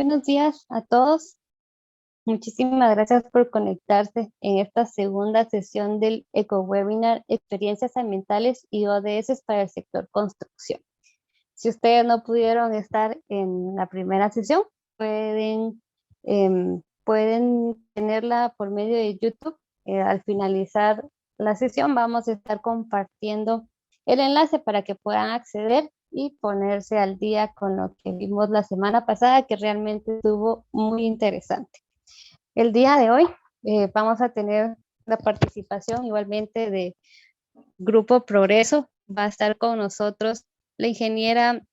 buenos días a todos. Muchísimas gracias por conectarse en esta segunda sesión del EcoWebinar Experiencias Ambientales y ODS para el sector construcción. Si ustedes no pudieron estar en la primera sesión, pueden tenerla por medio de YouTube. Al finalizar la sesión vamos a estar compartiendo el enlace para que puedan acceder y ponerse al día con lo que vimos la semana pasada, que realmente estuvo muy interesante. El día de hoy vamos a tener la participación igualmente de Grupo Progreso. Va a estar con nosotros la ingeniera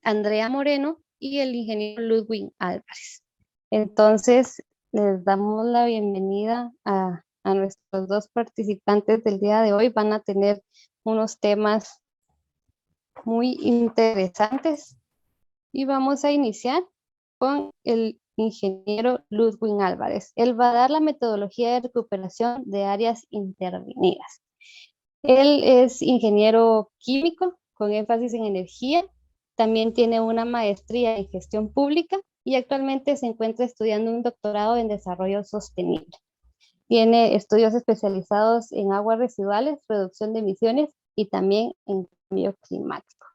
Andrea Moreno y el ingeniero Ludwig Álvarez. Entonces, les damos la bienvenida a nuestros dos participantes del día de hoy. Van a tener unos temas muy interesantes y vamos a iniciar con el ingeniero Ludwig Álvarez. Él va a dar la metodología de recuperación de áreas intervenidas. Él es ingeniero químico con énfasis en energía. También tiene una maestría en gestión pública y actualmente se encuentra estudiando un doctorado en desarrollo sostenible. Tiene estudios especializados en aguas residuales, reducción de emisiones y también en cambio climático.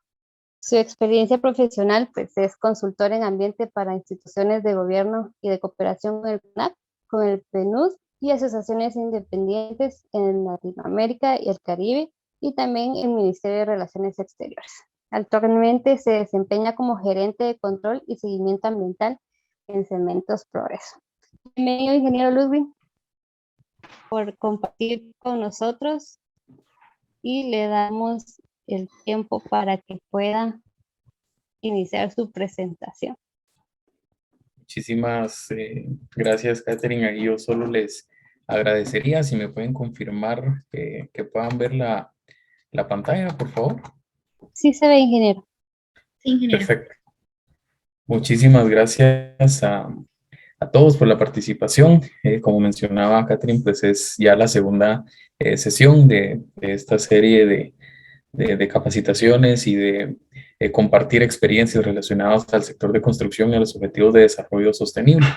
Su experiencia profesional pues, es consultor en ambiente para instituciones de gobierno y de cooperación con el CNAP, con el PNUD y asociaciones independientes en Latinoamérica y el Caribe, y también en el Ministerio de Relaciones Exteriores. Actualmente se desempeña como gerente de control y seguimiento ambiental en Cementos Progreso. Bienvenido, ingeniero Ludwig, por compartir con nosotros, y le damos el tiempo para que pueda iniciar su presentación. Muchísimas gracias, Catherine. Ahí yo solo les agradecería si me pueden confirmar que puedan ver la pantalla, por favor. Sí se ve, ingeniero. Sí, ingeniero. Perfecto. Muchísimas gracias a todos por la participación. Como mencionaba Catherine, pues es ya la segunda sesión de esta serie de capacitaciones y de compartir experiencias relacionadas al sector de construcción y a los objetivos de desarrollo sostenible.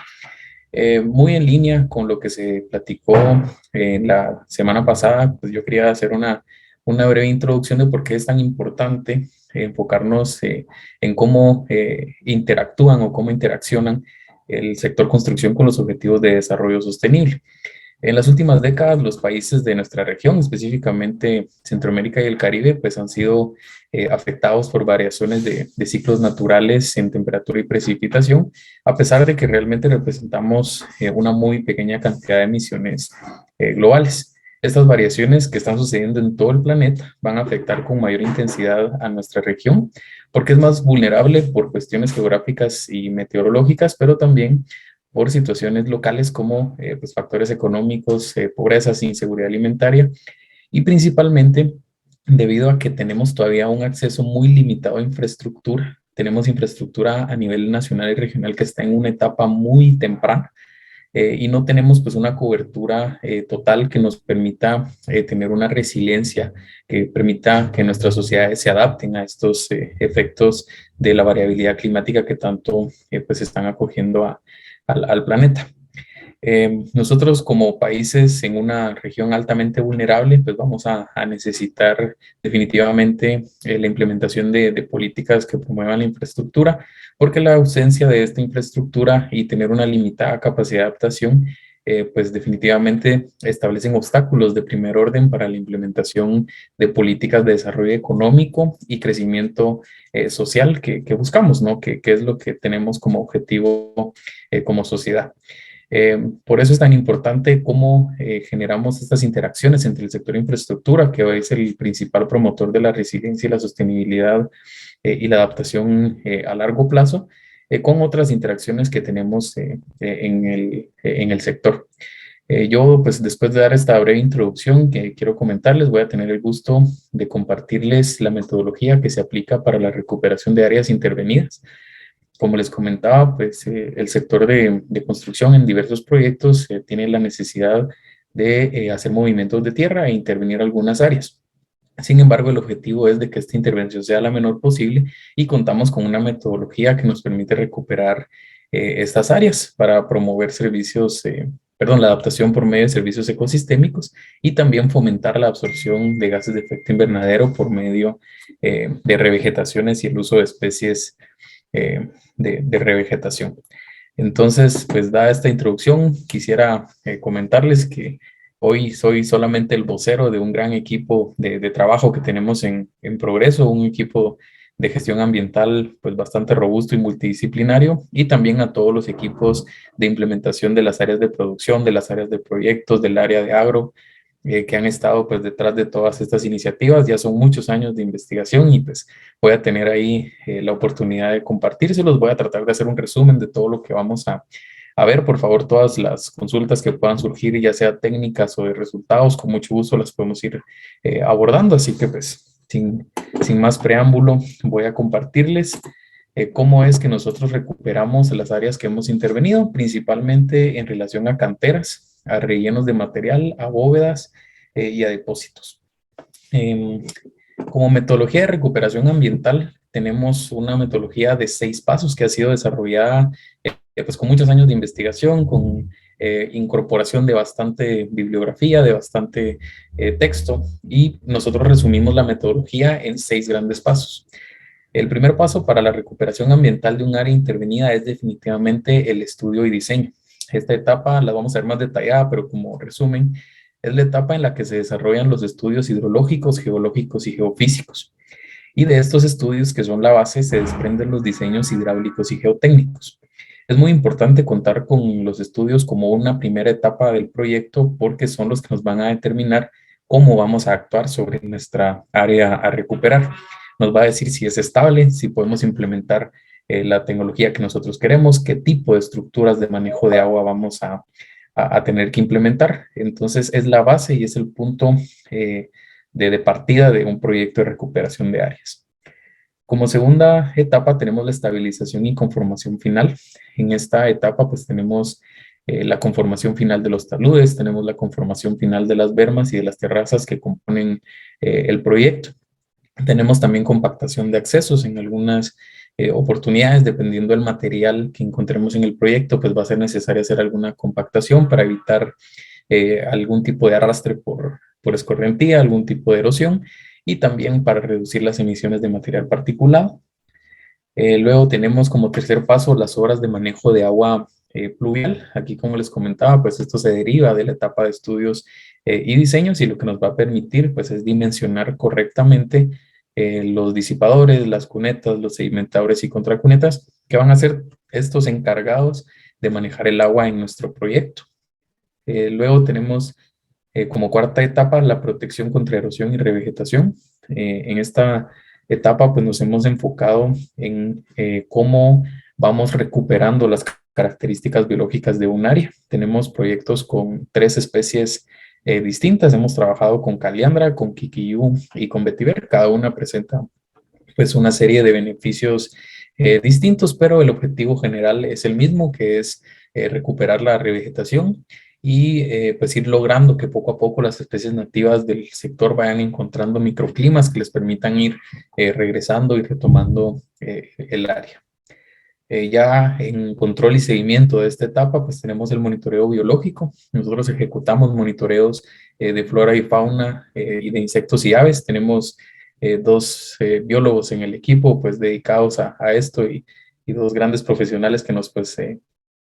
Muy en línea con lo que se platicó la semana pasada, pues yo quería hacer una breve introducción de por qué es tan importante enfocarnos en cómo interactúan o cómo interaccionan el sector construcción con los objetivos de desarrollo sostenible. En las últimas décadas, los países de nuestra región, específicamente Centroamérica y el Caribe, pues han sido afectados por variaciones de ciclos naturales en temperatura y precipitación, a pesar de que realmente representamos una muy pequeña cantidad de emisiones globales. Estas variaciones que están sucediendo en todo el planeta van a afectar con mayor intensidad a nuestra región, porque es más vulnerable por cuestiones geográficas y meteorológicas, pero también por situaciones locales como pues factores económicos, pobreza, inseguridad alimentaria y principalmente debido a que tenemos todavía un acceso muy limitado a infraestructura. Tenemos infraestructura a nivel nacional y regional que está en una etapa muy temprana y no tenemos pues una cobertura total que nos permita tener una resiliencia, que permita que nuestras sociedades se adapten a estos efectos de la variabilidad climática que tanto pues están acogiendo al planeta. Nosotros como países en una región altamente vulnerable, pues vamos a necesitar definitivamente la implementación de políticas que promuevan la infraestructura, porque la ausencia de esta infraestructura y tener una limitada capacidad de adaptación, pues definitivamente establecen obstáculos de primer orden para la implementación de políticas de desarrollo económico y crecimiento social que buscamos, ¿no? Que es lo que tenemos como objetivo como sociedad. Por eso es tan importante cómo generamos estas interacciones entre el sector infraestructura, que hoy es el principal promotor de la resiliencia y la sostenibilidad y la adaptación a largo plazo, con otras interacciones que tenemos en el sector. Yo, pues después de dar esta breve introducción que quiero comentarles, voy a tener el gusto de compartirles la metodología que se aplica para la recuperación de áreas intervenidas. Como les comentaba, pues el sector de construcción en diversos proyectos tiene la necesidad de hacer movimientos de tierra e intervenir algunas áreas. Sin embargo, el objetivo es de que esta intervención sea la menor posible y contamos con una metodología que nos permite recuperar estas áreas para promover la adaptación por medio de servicios ecosistémicos y también fomentar la absorción de gases de efecto invernadero por medio de revegetaciones y el uso de especies de revegetación. Entonces, pues dada esta introducción, quisiera comentarles que hoy soy solamente el vocero de un gran equipo de trabajo que tenemos en progreso, un equipo de gestión ambiental pues bastante robusto y multidisciplinario, y también a todos los equipos de implementación de las áreas de producción, de las áreas de proyectos, del área de agro, que han estado pues detrás de todas estas iniciativas. Ya son muchos años de investigación y pues voy a tener ahí la oportunidad de compartírselos. Voy a tratar de hacer un resumen de todo lo que vamos a ver. Por favor, todas las consultas que puedan surgir, ya sea técnicas o de resultados, con mucho gusto las podemos ir abordando. Así que pues sin más preámbulo, voy a compartirles cómo es que nosotros recuperamos las áreas que hemos intervenido, principalmente en relación a canteras, a rellenos de material, a bóvedas y a depósitos. Em, Como metodología de recuperación ambiental, tenemos una metodología de 6 pasos que ha sido desarrollada pues con muchos años de investigación, con incorporación de bastante bibliografía, de bastante texto, y nosotros resumimos la metodología en 6 grandes pasos. El primer paso para la recuperación ambiental de un área intervenida es definitivamente el estudio y diseño. Esta etapa la vamos a ver más detallada, pero como resumen, es la etapa en la que se desarrollan los estudios hidrológicos, geológicos y geofísicos. Y de estos estudios, que son la base, se desprenden los diseños hidráulicos y geotécnicos. Es muy importante contar con los estudios como una primera etapa del proyecto porque son los que nos van a determinar cómo vamos a actuar sobre nuestra área a recuperar. Nos va a decir si es estable, si podemos implementar la tecnología que nosotros queremos, qué tipo de estructuras de manejo de agua vamos a tener que implementar. Entonces es la base y es el punto de partida de un proyecto de recuperación de áreas. Como segunda etapa tenemos la estabilización y conformación final. En esta etapa pues tenemos la conformación final de los taludes, tenemos la conformación final de las bermas y de las terrazas que componen el proyecto. Tenemos también compactación de accesos en algunas oportunidades, dependiendo del material que encontremos en el proyecto, pues va a ser necesario hacer alguna compactación para evitar algún tipo de arrastre por escorrentía, algún tipo de erosión, y también para reducir las emisiones de material particulado. Luego tenemos como tercer paso las obras de manejo de agua pluvial. Aquí, como les comentaba, pues esto se deriva de la etapa de estudios y diseños, y lo que nos va a permitir pues es dimensionar correctamente los disipadores, las cunetas, los sedimentadores y contracunetas, que van a ser estos encargados de manejar el agua en nuestro proyecto. Luego tenemos como cuarta etapa la protección contra erosión y revegetación. En esta etapa pues nos hemos enfocado en cómo vamos recuperando las características biológicas de un área. Tenemos proyectos con 3 especies distintas. Hemos trabajado con caliandra, con kikiyú y con vetiver. Cada una presenta pues una serie de beneficios distintos, pero el objetivo general es el mismo, que es recuperar la revegetación y pues ir logrando que poco a poco las especies nativas del sector vayan encontrando microclimas que les permitan ir regresando y retomando el área. Ya en control y seguimiento de esta etapa, pues tenemos el monitoreo biológico. Nosotros ejecutamos monitoreos de flora y fauna y de insectos y aves. Tenemos 2 biólogos en el equipo, pues dedicados a esto, y 2 grandes profesionales que nos pues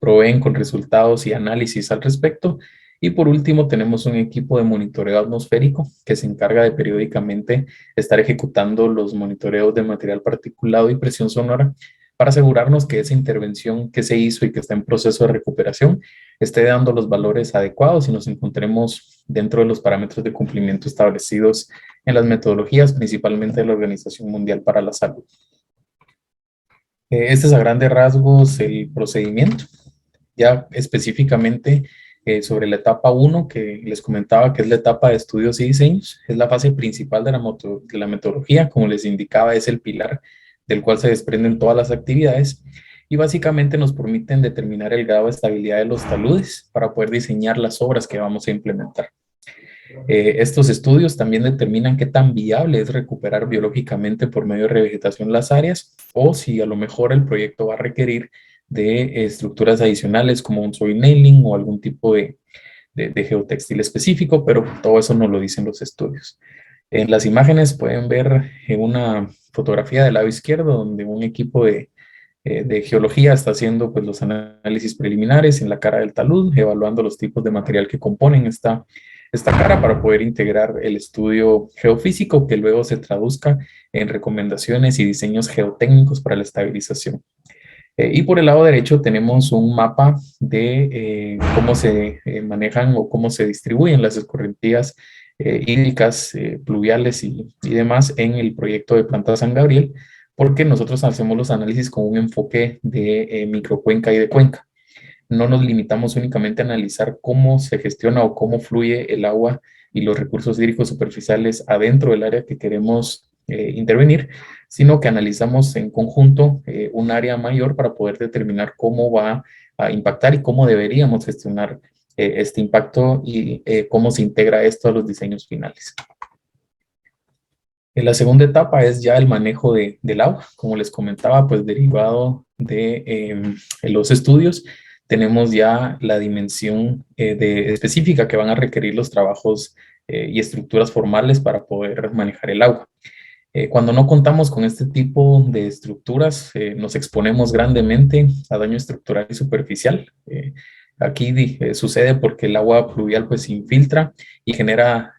proveen con resultados y análisis al respecto. Y por último, tenemos un equipo de monitoreo atmosférico que se encarga de periódicamente estar ejecutando los monitoreos de material particulado y presión sonora para asegurarnos que esa intervención que se hizo y que está en proceso de recuperación esté dando los valores adecuados y nos encontremos dentro de los parámetros de cumplimiento establecidos en las metodologías, principalmente de la Organización Mundial para la Salud. Este es a grandes rasgos el procedimiento. Ya específicamente sobre la etapa 1 que les comentaba, que es la etapa de estudios y diseños, es la fase principal de la metodología. Como les indicaba, es el pilar del cual se desprenden todas las actividades, y básicamente nos permiten determinar el grado de estabilidad de los taludes para poder diseñar las obras que vamos a implementar. Estos estudios también determinan qué tan viable es recuperar biológicamente por medio de revegetación las áreas o si a lo mejor el proyecto va a requerir de estructuras adicionales como un soil nailing o algún tipo de geotextil específico, pero todo eso no lo dicen los estudios. En las imágenes pueden ver una fotografía del lado izquierdo donde un equipo de geología está haciendo pues, los análisis preliminares en la cara del talud, evaluando los tipos de material que componen esta cara para poder integrar el estudio geofísico que luego se traduzca en recomendaciones y diseños geotécnicos para la estabilización. Y por el lado derecho tenemos un mapa de cómo se manejan o cómo se distribuyen las escorrentías hídricas, pluviales y demás en el proyecto de Planta San Gabriel, porque nosotros hacemos los análisis con un enfoque de microcuenca y de cuenca. No nos limitamos únicamente a analizar cómo se gestiona o cómo fluye el agua y los recursos hídricos superficiales adentro del área que queremos intervenir, sino que analizamos en conjunto un área mayor para poder determinar cómo va a impactar y cómo deberíamos gestionar este impacto y cómo se integra esto a los diseños finales. La segunda etapa es ya el manejo del agua. Como les comentaba, pues derivado de los estudios, tenemos ya la dimensión específica que van a requerir los trabajos y estructuras formales para poder manejar el agua. Cuando no contamos con este tipo de estructuras, nos exponemos grandemente a daño estructural y superficial. Aquí sucede porque el agua pluvial pues se infiltra y genera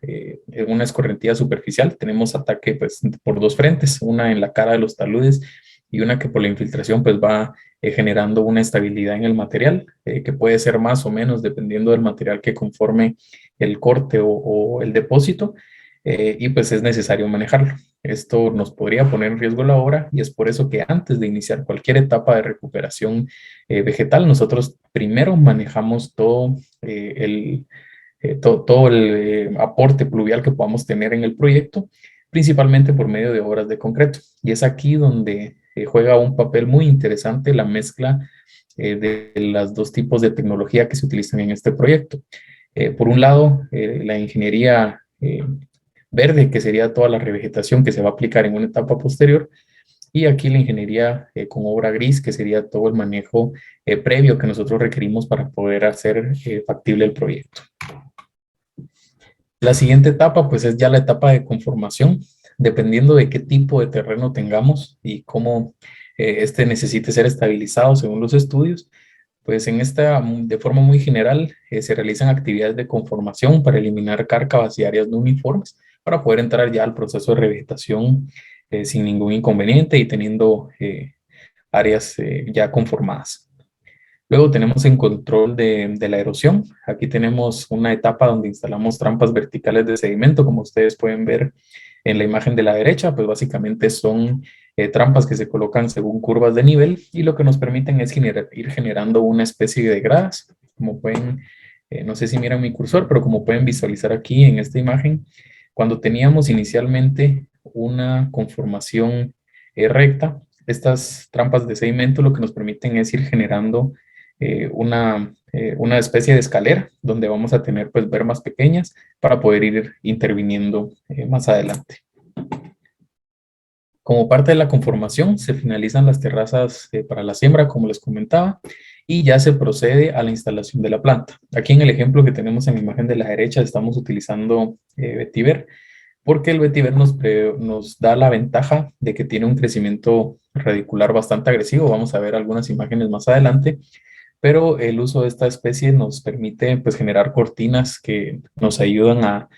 una escorrentía superficial. Tenemos ataque pues por dos frentes, una en la cara de los taludes y una que por la infiltración pues va generando una estabilidad en el material, que puede ser más o menos dependiendo del material que conforme el corte o el depósito, y pues es necesario manejarlo. Esto nos podría poner en riesgo la obra y es por eso que antes de iniciar cualquier etapa de recuperación vegetal, nosotros primero manejamos todo el aporte pluvial que podamos tener en el proyecto, principalmente por medio de obras de concreto. Y es aquí donde juega un papel muy interesante la mezcla de los dos tipos de tecnología que se utilizan en este proyecto. Por un lado, la ingeniería verde, que sería toda la revegetación que se va a aplicar en una etapa posterior, y aquí la ingeniería con obra gris, que sería todo el manejo previo que nosotros requerimos para poder hacer factible el proyecto. La siguiente etapa, pues es ya la etapa de conformación, dependiendo de qué tipo de terreno tengamos y cómo este necesite ser estabilizado según los estudios. Pues en esta, de forma muy general, se realizan actividades de conformación para eliminar cárcavas y áreas no uniformes para poder entrar ya al proceso de revegetación sin ningún inconveniente y teniendo áreas ya conformadas. Luego tenemos en control de la erosión. Aquí tenemos una etapa donde instalamos trampas verticales de sedimento, como ustedes pueden ver en la imagen de la derecha, pues básicamente son trampas que se colocan según curvas de nivel y lo que nos permiten es ir generando una especie de gradas, como pueden, no sé si miran mi cursor, pero como pueden visualizar aquí en esta imagen, cuando teníamos inicialmente una conformación recta, estas trampas de sedimento lo que nos permiten es ir generando una especie de escalera donde vamos a tener pues bermas pequeñas para poder ir interviniendo más adelante. Como parte de la conformación se finalizan las terrazas para la siembra, como les comentaba, y ya se procede a la instalación de la planta. Aquí en el ejemplo que tenemos en la imagen de la derecha estamos utilizando vetiver, porque el vetiver nos da la ventaja de que tiene un crecimiento radicular bastante agresivo. Vamos a ver algunas imágenes más adelante, pero el uso de esta especie nos permite pues, generar cortinas que nos ayudan a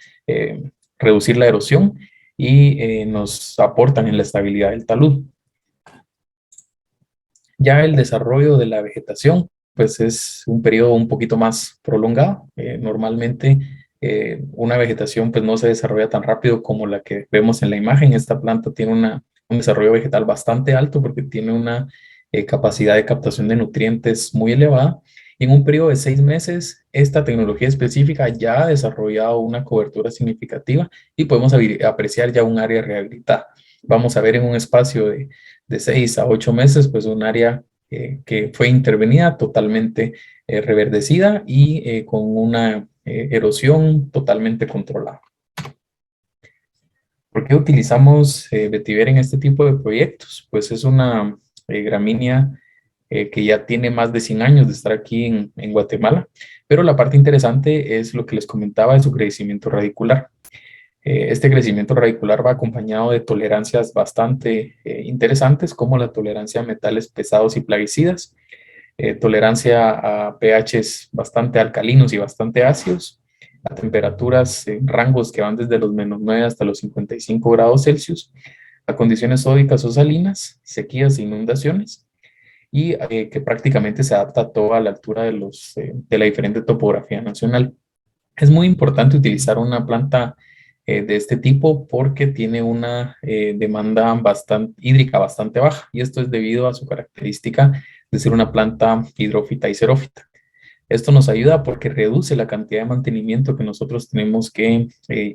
reducir la erosión y nos aportan en la estabilidad del talud. Ya el desarrollo de la vegetación pues es un periodo un poquito más prolongado. Normalmente una vegetación pues no se desarrolla tan rápido como la que vemos en la imagen. Esta planta tiene un desarrollo vegetal bastante alto porque tiene una capacidad de captación de nutrientes muy elevada. Y en un periodo de 6 meses, esta tecnología específica ya ha desarrollado una cobertura significativa y podemos apreciar ya un área rehabilitada. Vamos a ver en un espacio de 6 a 8 meses, pues un área que fue intervenida totalmente reverdecida y con una erosión totalmente controlada. ¿Por qué utilizamos vetiver en este tipo de proyectos? Pues es una gramínea que ya tiene más de 100 años de estar aquí en Guatemala, pero la parte interesante es lo que les comentaba de su crecimiento radicular. Este crecimiento radicular va acompañado de tolerancias bastante interesantes, como la tolerancia a metales pesados y plaguicidas, tolerancia a pHs bastante alcalinos y bastante ácidos, a temperaturas en rangos que van desde los -9 hasta los 55 grados Celsius, a condiciones sódicas o salinas, sequías e inundaciones, y que prácticamente se adapta a toda la altura de la diferente topografía nacional. Es muy importante utilizar una planta de este tipo porque tiene una demanda hídrica bastante baja, y esto es debido a su característica de ser una planta hidrófita y xerófita. Esto nos ayuda porque reduce la cantidad de mantenimiento que nosotros tenemos que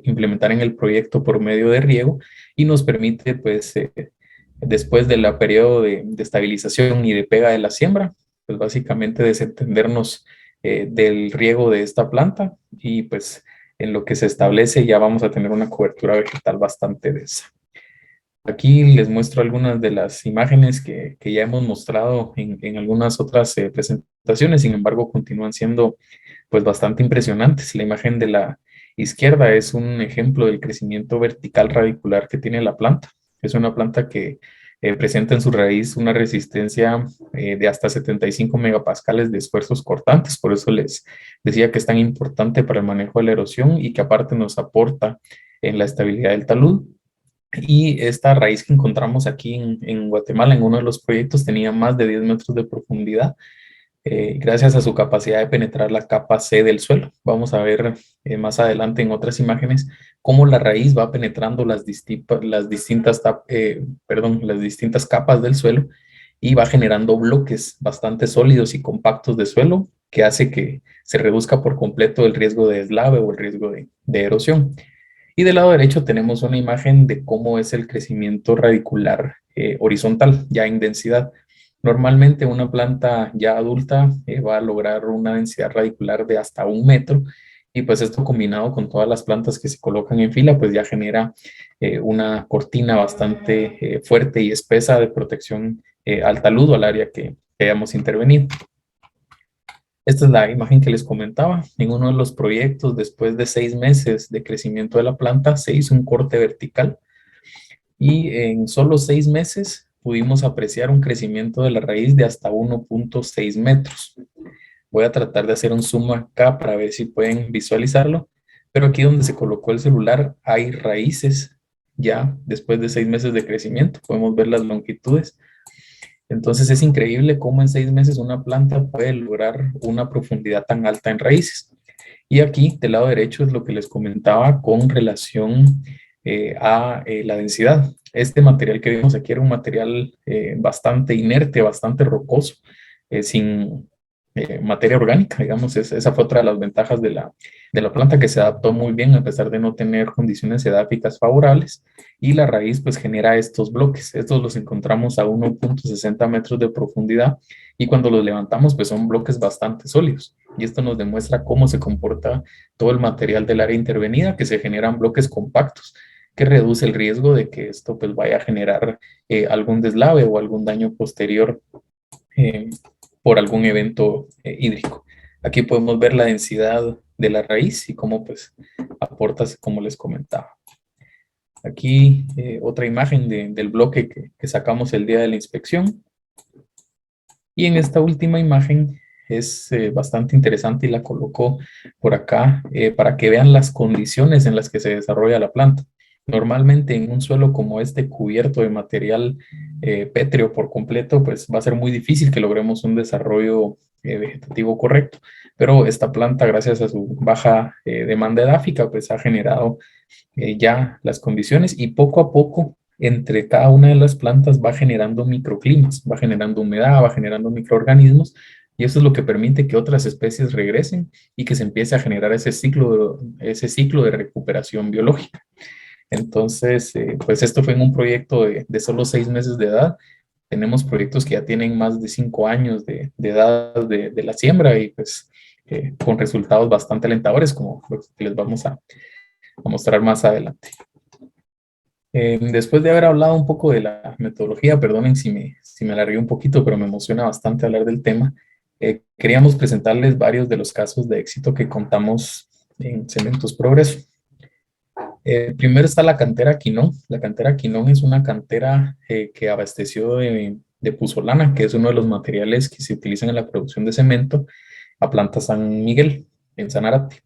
implementar en el proyecto por medio de riego, y nos permite, pues, después del periodo de estabilización y de pega de la siembra, pues básicamente desentendernos del riego de esta planta, y pues en lo que se establece ya vamos a tener una cobertura vegetal bastante densa. Aquí les muestro algunas de las imágenes que ya hemos mostrado en algunas otras presentaciones. Sin embargo, continúan siendo pues bastante impresionantes. La imagen de la izquierda es un ejemplo del crecimiento vertical radicular que tiene la planta. Es una planta que presenta en su raíz una resistencia de hasta 75 megapascales de esfuerzos cortantes. Por eso les decía que es tan importante para el manejo de la erosión, y que aparte nos aporta en la estabilidad del talud. Y esta raíz que encontramos aquí en Guatemala, en uno de los proyectos, tenía más de 10 metros de profundidad, gracias a su capacidad de penetrar la capa C del suelo. Vamos a ver más adelante en otras imágenes cómo la raíz va penetrando las distintas capas del suelo, y va generando bloques bastante sólidos y compactos de suelo, que hace que se reduzca por completo el riesgo de deslave o el riesgo de erosión. Y del lado derecho tenemos una imagen de cómo es el crecimiento radicular horizontal, ya en densidad. Normalmente una planta ya adulta va a lograr una densidad radicular de hasta 1 metro, y pues esto combinado con todas las plantas que se colocan en fila, pues ya genera una cortina bastante fuerte y espesa de protección al talud o al área que hayamos intervenido. Esta es la imagen que les comentaba. En uno de los proyectos, después de 6 meses de crecimiento de la planta, se hizo un corte vertical, y en solo 6 meses pudimos apreciar un crecimiento de la raíz de hasta 1.6 metros. Voy a tratar de hacer un zoom acá para ver si pueden visualizarlo, pero aquí donde se colocó el celular hay raíces ya después de 6 meses de crecimiento. Podemos ver las longitudes. Entonces es increíble cómo en 6 meses una planta puede lograr una profundidad tan alta en raíces. Y aquí del lado derecho es lo que les comentaba con relación a la densidad. Este material que vemos aquí era un material bastante inerte, bastante rocoso, sin materia orgánica, digamos. Esa fue otra de las ventajas de la planta, que se adaptó muy bien a pesar de no tener condiciones edáficas favorables, y la raíz pues genera estos bloques. Estos los encontramos a 1.60 metros de profundidad, y cuando los levantamos pues son bloques bastante sólidos, y esto nos demuestra cómo se comporta todo el material del área intervenida, que se generan bloques compactos, que reduce el riesgo de que esto pues vaya a generar algún deslave o algún daño posterior eh, por algún evento hídrico. Aquí podemos ver la densidad de la raíz y cómo pues aporta, como les comentaba. Aquí otra imagen del bloque que sacamos el día de la inspección. Y en esta última imagen es bastante interesante, y la coloco por acá para que vean las condiciones en las que se desarrolla la planta. Normalmente en un suelo como este, cubierto de material pétreo por completo, pues va a ser muy difícil que logremos un desarrollo vegetativo correcto. Pero esta planta, gracias a su baja demanda edáfica, pues ha generado ya las condiciones, y poco a poco entre cada una de las plantas va generando microclimas, va generando humedad, va generando microorganismos, y eso es lo que permite que otras especies regresen y que se empiece a generar ese ciclo de recuperación biológica. Entonces, pues esto fue en un proyecto de solo 6 meses de edad. Tenemos proyectos que ya tienen más de 5 años de edad de la siembra, y pues con resultados bastante alentadores, como los que les vamos a mostrar más adelante. Después de haber hablado un poco de la metodología, perdonen si me alargué un poquito, pero me emociona bastante hablar del tema. Queríamos presentarles varios de los casos de éxito que contamos en Cementos Progreso. Primero está la cantera Quinón. La cantera Quinón es una cantera que abasteció de puzolana, que es uno de los materiales que se utilizan en la producción de cemento, a Planta San Miguel, en Sanarate.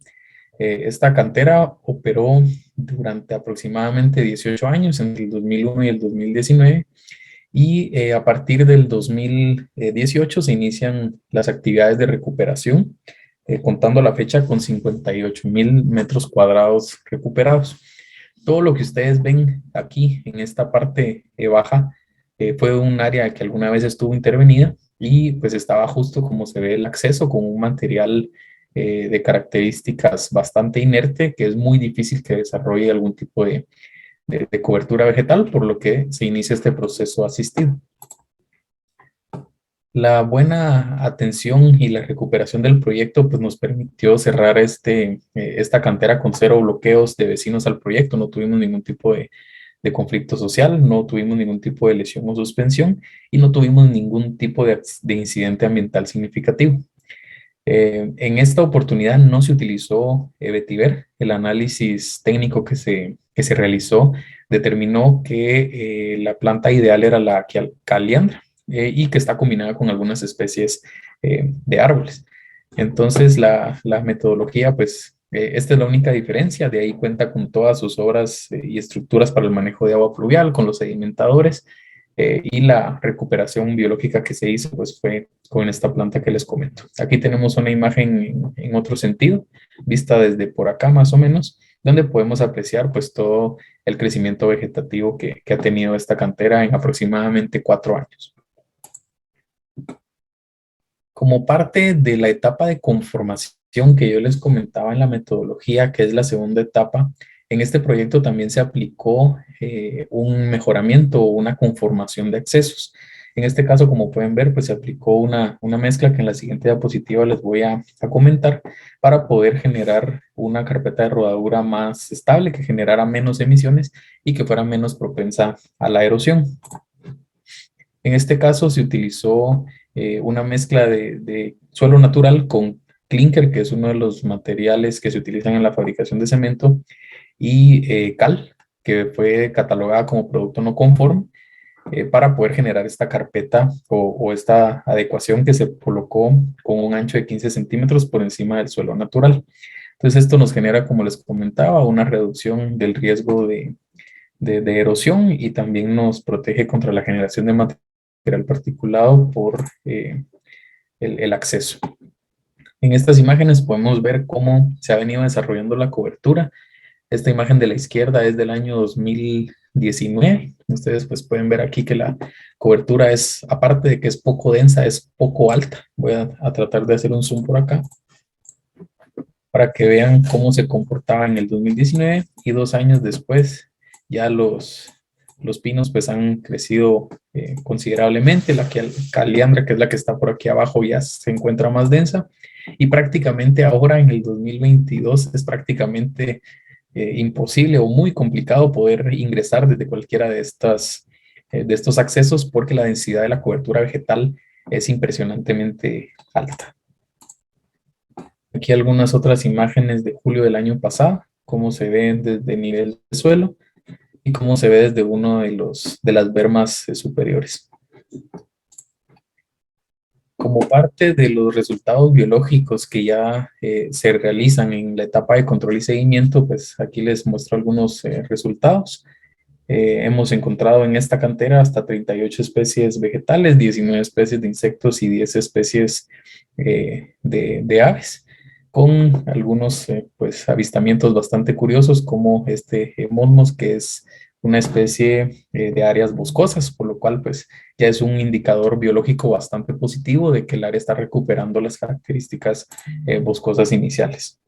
Esta cantera operó durante aproximadamente 18 años, entre el 2001 y el 2019, y a partir del 2018 se inician las actividades de recuperación, contando la fecha con 58,000 metros cuadrados recuperados. Todo lo que ustedes ven aquí en esta parte baja fue un área que alguna vez estuvo intervenida y pues estaba justo como se ve el acceso con un material de características bastante inerte, que es muy difícil que desarrolle algún tipo de cobertura vegetal, por lo que se inicia este proceso asistido. La buena atención y la recuperación del proyecto pues, nos permitió cerrar esta cantera con 0 bloqueos de vecinos al proyecto. No tuvimos ningún tipo de conflicto social, no tuvimos ningún tipo de lesión o suspensión y no tuvimos ningún tipo de incidente ambiental significativo. En esta oportunidad no se utilizó vetiver. El análisis técnico que se realizó determinó que la planta ideal era la caliandra y que está combinada con algunas especies de árboles. Entonces la metodología, pues esta es la única diferencia. De ahí cuenta con todas sus obras y estructuras para el manejo de agua pluvial, con los sedimentadores, y la recuperación biológica que se hizo pues fue con esta planta que les comento. Aquí tenemos una imagen en otro sentido, vista desde por acá más o menos, donde podemos apreciar pues todo el crecimiento vegetativo que ha tenido esta cantera en aproximadamente 4 años. Como parte de la etapa de conformación que yo les comentaba en la metodología, que es la segunda etapa, en este proyecto también se aplicó un mejoramiento o una conformación de accesos. En este caso, como pueden ver, pues se aplicó una mezcla que en la siguiente diapositiva les voy a comentar para poder generar una carpeta de rodadura más estable, que generara menos emisiones y que fuera menos propensa a la erosión. En este caso se utilizó una mezcla de suelo natural con clinker, que es uno de los materiales que se utilizan en la fabricación de cemento, y cal, que fue catalogada como producto no conforme, para poder generar esta carpeta o esta adecuación que se colocó con un ancho de 15 centímetros por encima del suelo natural. Entonces esto nos genera, como les comentaba, una reducción del riesgo de erosión y también nos protege contra la generación de material particulado por el acceso. En estas imágenes podemos ver cómo se ha venido desarrollando la cobertura. Esta imagen de la izquierda es del año 2019. Ustedes pues pueden ver aquí que la cobertura es, aparte de que es poco densa, es poco alta. Voy a tratar de hacer un zoom por acá para que vean cómo se comportaba en el 2019 y 2 años después ya los pinos pues han crecido considerablemente. La caliandra, que es la que está por aquí abajo, ya se encuentra más densa y prácticamente ahora en el 2022 es prácticamente imposible o muy complicado poder ingresar desde cualquiera de estos accesos porque la densidad de la cobertura vegetal es impresionantemente alta. Aquí algunas otras imágenes de julio del año pasado, cómo se ve desde el nivel de suelo y cómo se ve desde uno de las bermas superiores. Como parte de los resultados biológicos que ya se realizan en la etapa de control y seguimiento, pues aquí les muestro algunos resultados. Hemos encontrado en esta cantera hasta 38 especies vegetales, 19 especies de insectos y 10 especies de aves, con algunos pues, avistamientos bastante curiosos como este Monmos, que es una especie de áreas boscosas, por lo cual pues ya es un indicador biológico bastante positivo de que el área está recuperando las características boscosas iniciales.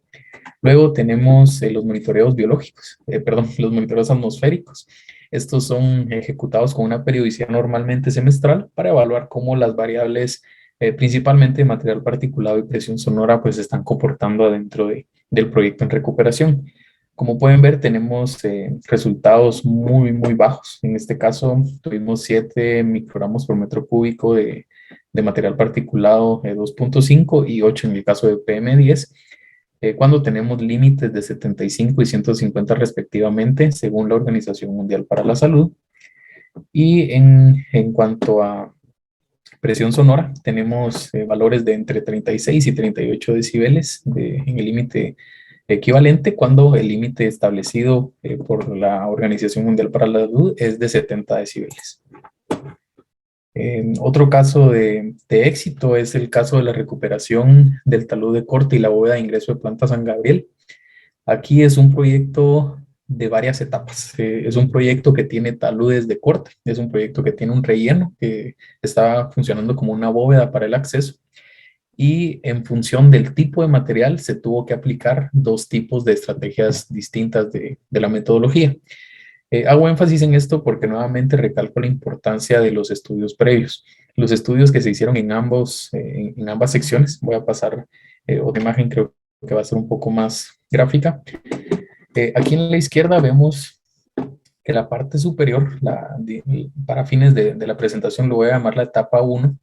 Luego tenemos los monitoreos biológicos, los monitoreos atmosféricos. Estos son ejecutados con una periodicidad normalmente semestral para evaluar cómo las variables Principalmente material particulado y presión sonora pues se están comportando adentro del proyecto en recuperación. Como pueden ver, tenemos resultados muy bajos. En este caso, tuvimos 7 microgramos por metro cúbico de material particulado 2.5 y 8 en el caso de PM10, cuando tenemos límites de 75 y 150 respectivamente, según la Organización Mundial para la Salud. Y en cuanto a presión sonora, tenemos valores de entre 36 y 38 decibeles en el límite equivalente, cuando el límite establecido por la Organización Mundial para la Salud es de 70 decibeles. Otro caso de éxito es el caso de la recuperación del talud de corte y la bóveda de ingreso de planta San Gabriel. Aquí es un proyecto de varias etapas. Es un proyecto que tiene taludes de corte, es un proyecto que tiene un relleno que está funcionando como una bóveda para el acceso, y en función del tipo de material se tuvo que aplicar 2 tipos de estrategias distintas de la metodología. Hago énfasis en esto porque nuevamente recalco la importancia de los estudios previos. Los estudios que se hicieron en ambas secciones. Voy a pasar otra imagen, creo que va a ser un poco más gráfica. Aquí en la izquierda vemos que la parte superior, para fines de la presentación lo voy a llamar la etapa 1,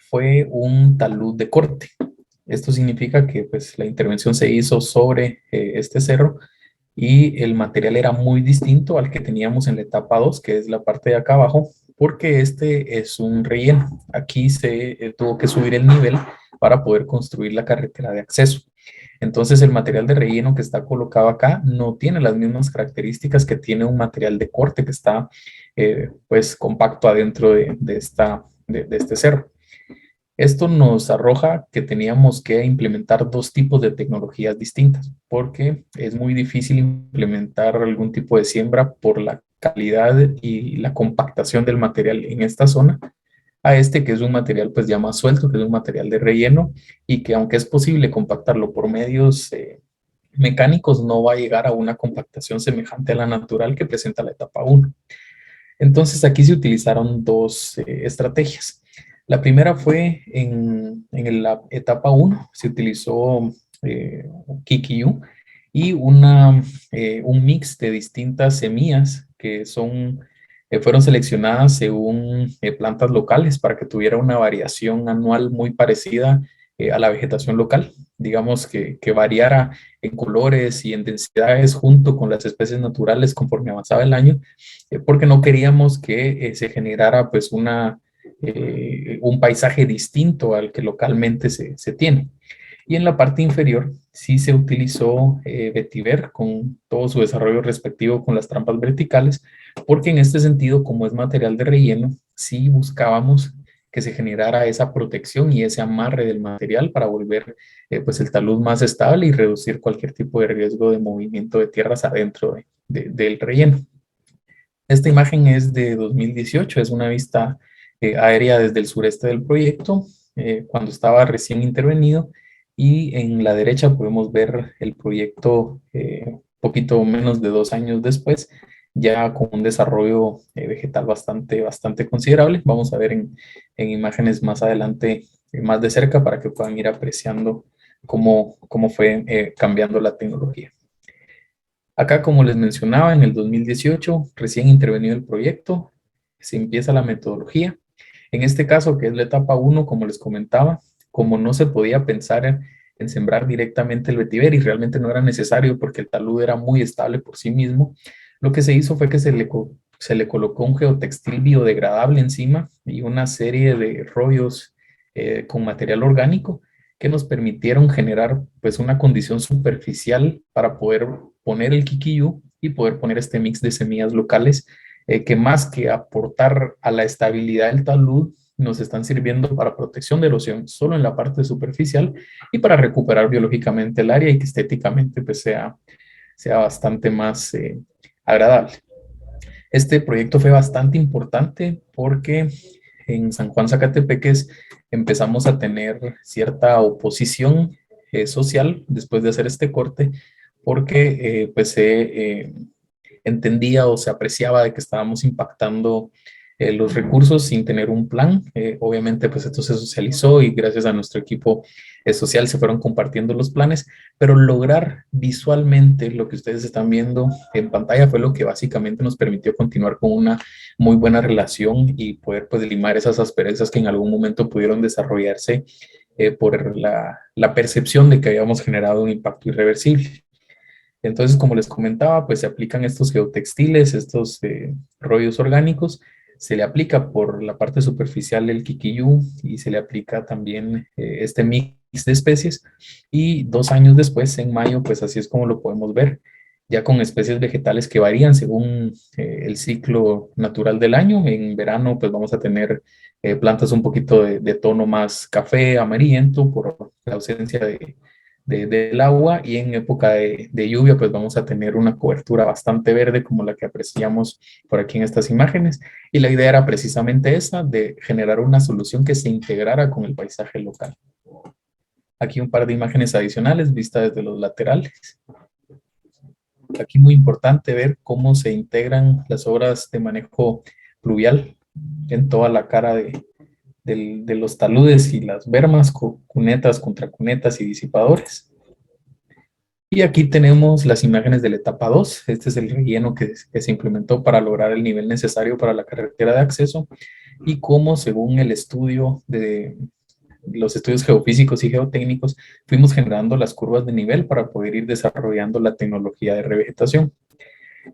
fue un talud de corte. Esto significa que pues, la intervención se hizo sobre este cerro y el material era muy distinto al que teníamos en la etapa 2, que es la parte de acá abajo, porque este es un relleno. Aquí se tuvo que subir el nivel para poder construir la carretera de acceso. Entonces el material de relleno que está colocado acá no tiene las mismas características que tiene un material de corte que está pues compacto adentro de este cerro. Esto nos arroja que teníamos que implementar 2 tipos de tecnologías distintas, porque es muy difícil implementar algún tipo de siembra por la calidad y la compactación del material en esta zona, a este que es un material pues ya más suelto, que es un material de relleno, y que aunque es posible compactarlo por medios mecánicos, no va a llegar a una compactación semejante a la natural que presenta la etapa 1. Entonces aquí se utilizaron 2 estrategias. La primera fue en la etapa 1, se utilizó Kikiu y un mix de distintas semillas que fueron seleccionadas según plantas locales para que tuviera una variación anual muy parecida a la vegetación local. Digamos que variara en colores y en densidades junto con las especies naturales conforme avanzaba el año, porque no queríamos que se generara pues un paisaje distinto al que localmente se tiene. Y en la parte inferior sí se utilizó vetiver con todo su desarrollo respectivo con las trampas verticales, porque en este sentido, como es material de relleno, sí buscábamos que se generara esa protección y ese amarre del material para volver pues el talud más estable y reducir cualquier tipo de riesgo de movimiento de tierras adentro del relleno. Esta imagen es de 2018, es una vista aérea desde el sureste del proyecto, cuando estaba recién intervenido, y en la derecha podemos ver el proyecto poquito menos de 2 años después, ya con un desarrollo vegetal bastante considerable. Vamos a ver en imágenes más adelante, más de cerca, para que puedan ir apreciando cómo fue cambiando la tecnología. Acá, como les mencionaba, en el 2018, recién intervenido el proyecto, se empieza la metodología. En este caso, que es la etapa 1, como les comentaba, como no se podía pensar en sembrar directamente el vetiver y realmente no era necesario porque el talud era muy estable por sí mismo, lo que se hizo fue que se le colocó un geotextil biodegradable encima y una serie de rollos con material orgánico que nos permitieron generar pues una condición superficial para poder poner el Kikiyu y poder poner este mix de semillas locales que más que aportar a la estabilidad del talud, nos están sirviendo para protección de erosión solo en la parte superficial y para recuperar biológicamente el área y que estéticamente pues sea bastante más agradable. Este proyecto fue bastante importante porque en San Juan Zacatepeques empezamos a tener cierta oposición social después de hacer este corte, porque pues se entendía o se apreciaba de que estábamos impactando los recursos sin tener un plan. Obviamente, pues esto se socializó y gracias a nuestro equipo social se fueron compartiendo los planes, pero lograr visualmente lo que ustedes están viendo en pantalla fue lo que básicamente nos permitió continuar con una muy buena relación y poder pues limar esas asperezas que en algún momento pudieron desarrollarse por la percepción de que habíamos generado un impacto irreversible. Entonces, como les comentaba, pues se aplican estos geotextiles, estos rollos orgánicos, se le aplica por la parte superficial el kikiyú y se le aplica también este mix de especies y 2 años después, en mayo, pues así es como lo podemos ver, ya con especies vegetales que varían según el ciclo natural del año. En verano, pues vamos a tener plantas un poquito de tono más café, amarillento por la ausencia del agua y en época de lluvia pues vamos a tener una cobertura bastante verde como la que apreciamos por aquí en estas imágenes y la idea era precisamente esa de generar una solución que se integrara con el paisaje local. Aquí un par de imágenes adicionales vistas desde los laterales. Aquí muy importante ver cómo se integran las obras de manejo pluvial en toda la cara de los taludes y las bermas, cunetas, contracunetas y disipadores. Y aquí tenemos las imágenes de la etapa 2. Este es el relleno que se implementó para lograr el nivel necesario para la carretera de acceso y cómo, según el estudio de los estudios geofísicos y geotécnicos, fuimos generando las curvas de nivel para poder ir desarrollando la tecnología de revegetación.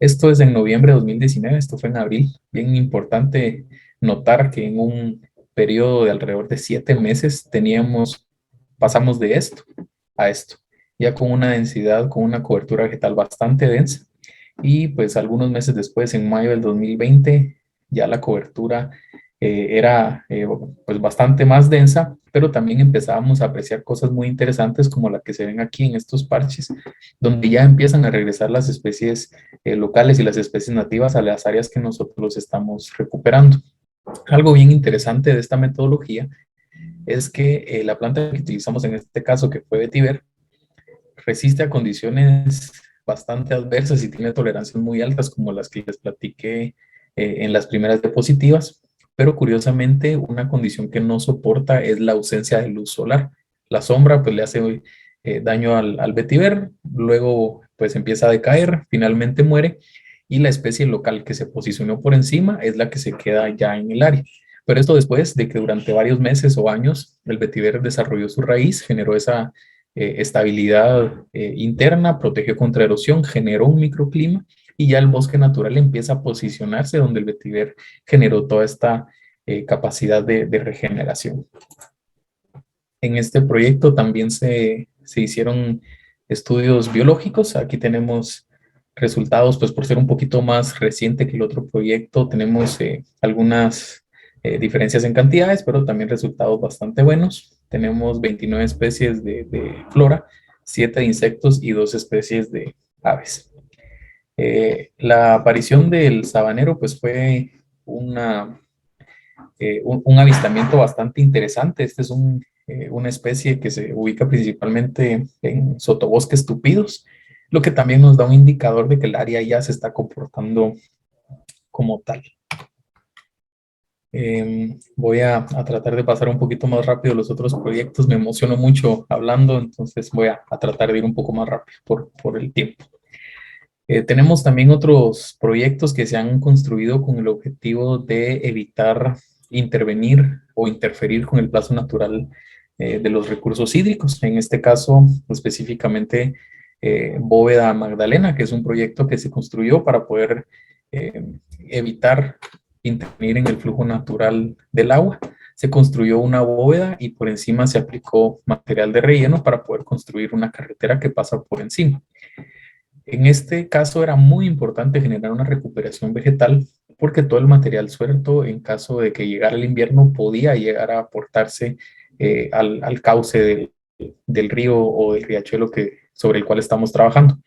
Esto es en noviembre de 2019, esto fue en abril. Bien importante notar que en un periodo de alrededor de 7 meses pasamos de esto a esto, ya con una densidad, con una cobertura vegetal bastante densa. Y pues algunos meses después, en mayo del 2020, ya la cobertura era pues bastante más densa, pero también empezábamos a apreciar cosas muy interesantes como la que se ven aquí en estos parches, donde ya empiezan a regresar las especies locales y las especies nativas a las áreas que nosotros estamos recuperando. Algo bien interesante de esta metodología es que la planta que utilizamos en este caso, que fue vetiver, resiste a condiciones bastante adversas y tiene tolerancias muy altas, como las que les platiqué en las primeras diapositivas, pero curiosamente una condición que no soporta es la ausencia de luz solar. La sombra pues le hace daño al vetiver, luego pues empieza a decaer, finalmente muere y la especie local que se posicionó por encima es la que se queda ya en el área. Pero esto después de que durante varios meses o años el vetiver desarrolló su raíz, generó esa estabilidad interna, protegió contra erosión, generó un microclima y ya el bosque natural empieza a posicionarse donde el vetiver generó toda esta capacidad de regeneración. En este proyecto también se hicieron estudios biológicos. Aquí tenemos resultados, pues por ser un poquito más reciente que el otro proyecto, tenemos algunas diferencias en cantidades, pero también resultados bastante buenos. Tenemos 29 especies de flora, 7 de insectos y 2 especies de aves. La aparición del sabanero pues fue un avistamiento bastante interesante. Este es una especie que se ubica principalmente en sotobosques tupidos, lo que también nos da un indicador de que el área ya se está comportando como tal. Voy a tratar de pasar un poquito más rápido los otros proyectos. Me emociono mucho hablando, entonces voy a tratar de ir un poco más rápido por el tiempo. Tenemos también otros proyectos que se han construido con el objetivo de evitar intervenir o interferir con el plazo natural de los recursos hídricos. En este caso, específicamente, Bóveda Magdalena, que es un proyecto que se construyó para poder evitar intervenir en el flujo natural del agua. Se construyó una bóveda y por encima se aplicó material de relleno para poder construir una carretera que pasa por encima. En este caso era muy importante generar una recuperación vegetal porque todo el material suelto, en caso de que llegara el invierno, podía llegar a aportarse al cauce del río o del riachuelo sobre el cual estamos trabajando.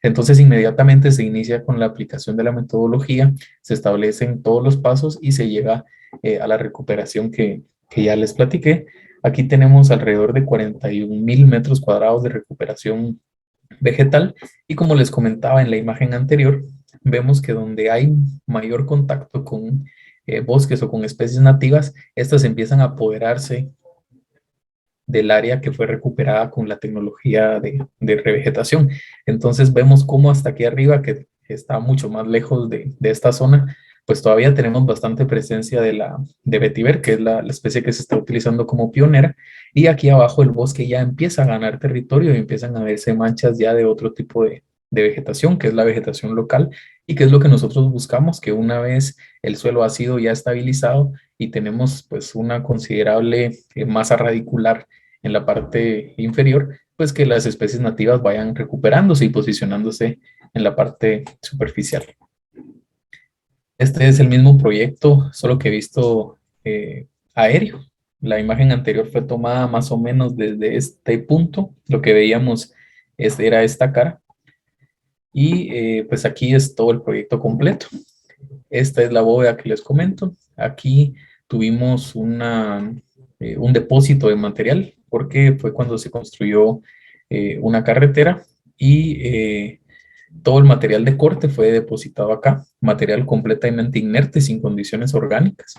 Entonces, inmediatamente se inicia con la aplicación de la metodología, se establecen todos los pasos y se llega a la recuperación que ya les platiqué. Aquí tenemos alrededor de 41,000 metros cuadrados de recuperación vegetal y como les comentaba en la imagen anterior, vemos que donde hay mayor contacto con bosques o con especies nativas, estas empiezan a apoderarse del área que fue recuperada con la tecnología de revegetación. Entonces vemos cómo hasta aquí arriba, que está mucho más lejos de esta zona, pues todavía tenemos bastante presencia de vetiver, que es la especie que se está utilizando como pionera, y aquí abajo el bosque ya empieza a ganar territorio y empiezan a verse manchas ya de otro tipo de vegetación, que es la vegetación local, y que es lo que nosotros buscamos, que una vez el suelo ha sido ya estabilizado y tenemos pues una considerable masa radicular en la parte inferior, pues que las especies nativas vayan recuperándose y posicionándose en la parte superficial. Este es el mismo proyecto, solo que he visto aéreo. La imagen anterior fue tomada más o menos desde este punto. Lo que veíamos era esta cara. Y pues aquí es todo el proyecto completo. Esta es la bóveda que les comento. Aquí tuvimos un depósito de material porque fue cuando se construyó una carretera y todo el material de corte fue depositado acá, material completamente inerte, sin condiciones orgánicas.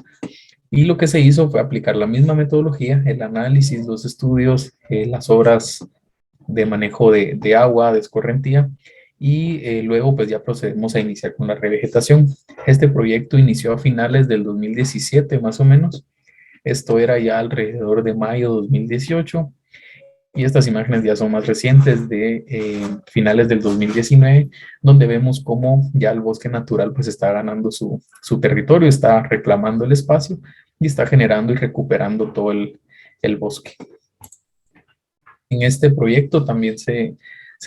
Y lo que se hizo fue aplicar la misma metodología, el análisis, los estudios, las obras de manejo de agua, de escorrentía, y luego pues ya procedemos a iniciar con la revegetación. Este proyecto inició a finales del 2017 más o menos. Esto era ya alrededor de mayo de 2018 y estas imágenes ya son más recientes de finales del 2019, donde vemos cómo ya el bosque natural pues está ganando su territorio, está reclamando el espacio y está generando y recuperando todo el bosque. En este proyecto también se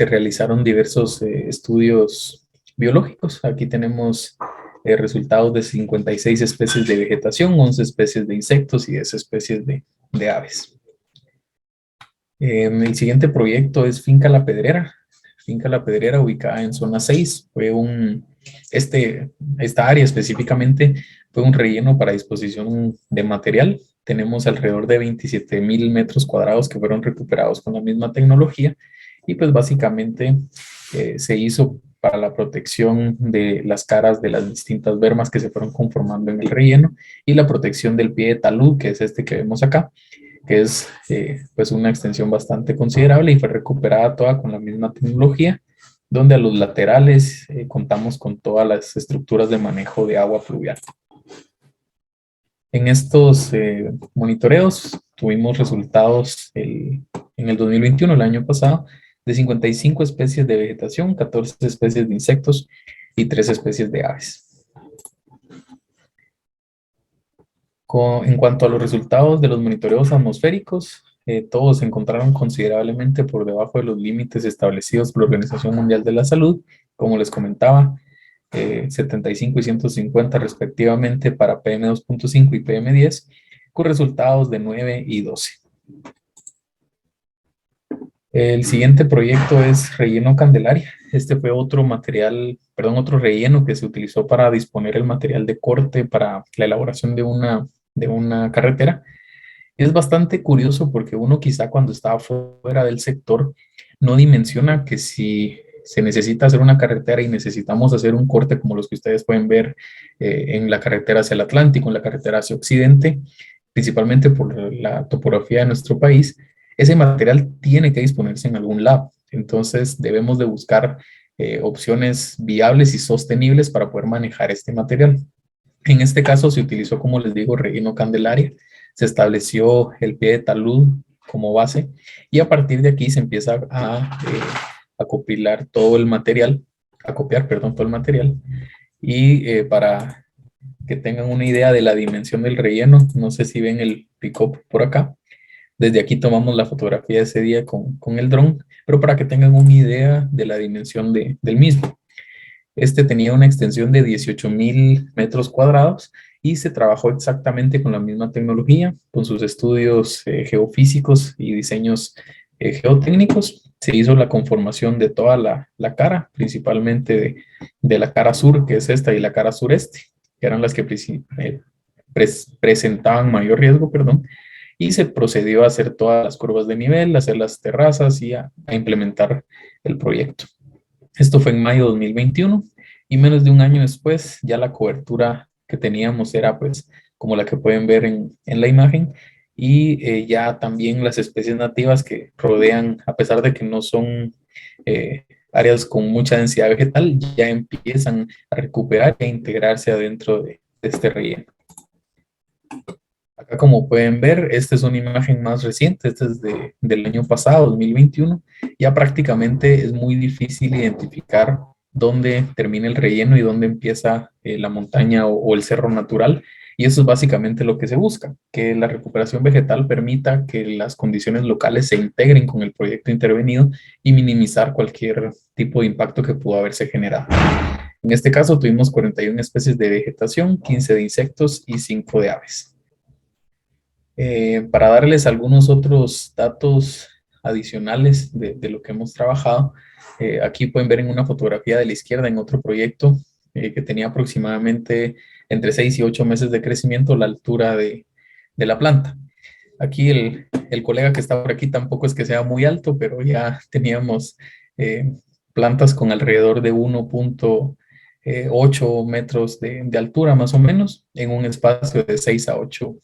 realizaron diversos estudios biológicos. Aquí tenemos resultados de 56 especies de vegetación, 11 especies de insectos y 10 especies de aves. El siguiente proyecto es Finca La Pedrera. Finca La Pedrera, ubicada en zona 6, fue esta área específicamente fue un relleno para disposición de material. Tenemos alrededor de 27,000 metros cuadrados que fueron recuperados con la misma tecnología y pues básicamente se hizo para la protección de las caras de las distintas bermas que se fueron conformando en el relleno y la protección del pie de talud, que es este que vemos acá, que es pues una extensión bastante considerable y fue recuperada toda con la misma tecnología, donde a los laterales contamos con todas las estructuras de manejo de agua fluvial. En estos monitoreos tuvimos resultados en el 2021, el año pasado, de 55 especies de vegetación, 14 especies de insectos y 3 especies de aves. En cuanto a los resultados de los monitoreos atmosféricos, todos se encontraron considerablemente por debajo de los límites establecidos por la Organización Mundial de la Salud, como les comentaba, 75 y 150 respectivamente para PM2.5 y PM10, con resultados de 9 y 12. El siguiente proyecto es Relleno Candelaria. Este fue otro relleno que se utilizó para disponer el material de corte para la elaboración de una carretera. Es bastante curioso porque uno quizá cuando está fuera del sector no dimensiona que si se necesita hacer una carretera y necesitamos hacer un corte como los que ustedes pueden ver en la carretera hacia el Atlántico, en la carretera hacia Occidente, principalmente por la topografía de nuestro país, ese material tiene que disponerse en algún lado. Entonces debemos de buscar opciones viables y sostenibles para poder manejar este material. En este caso se utilizó, como les digo, relleno Candelaria. Se estableció el pie de talud como base y a partir de aquí se empieza a copiar todo el material y para que tengan una idea de la dimensión del relleno, no sé si ven el pick-up por acá, desde aquí tomamos la fotografía de ese día con el dron, pero para que tengan una idea de la dimensión del mismo. Este tenía una extensión de 18,000 metros cuadrados y se trabajó exactamente con la misma tecnología, con sus estudios geofísicos y diseños geotécnicos. Se hizo la conformación de toda la cara, principalmente de la cara sur, que es esta, y la cara sureste, que eran las que presentaban mayor riesgo, perdón, y se procedió a hacer todas las curvas de nivel, a hacer las terrazas y a implementar el proyecto. Esto fue en mayo de 2021 y menos de un año después ya la cobertura que teníamos era pues como la que pueden ver en la imagen, y ya también las especies nativas que rodean, a pesar de que no son áreas con mucha densidad vegetal, ya empiezan a recuperar e integrarse adentro de este relleno. Acá como pueden ver, esta es una imagen más reciente, esta es del año pasado, 2021. Ya prácticamente es muy difícil identificar dónde termina el relleno y dónde empieza la montaña o el cerro natural. Y eso es básicamente lo que se busca, que la recuperación vegetal permita que las condiciones locales se integren con el proyecto intervenido y minimizar cualquier tipo de impacto que pudo haberse generado. En este caso tuvimos 41 especies de vegetación, 15 de insectos y 5 de aves. Para darles algunos otros datos adicionales de lo que hemos trabajado, aquí pueden ver en una fotografía de la izquierda en otro proyecto que tenía aproximadamente entre 6 y 8 meses de crecimiento la altura de la planta. Aquí el colega que está por aquí tampoco es que sea muy alto, pero ya teníamos plantas con alrededor de 1.8 metros de altura más o menos en un espacio de 6 a 8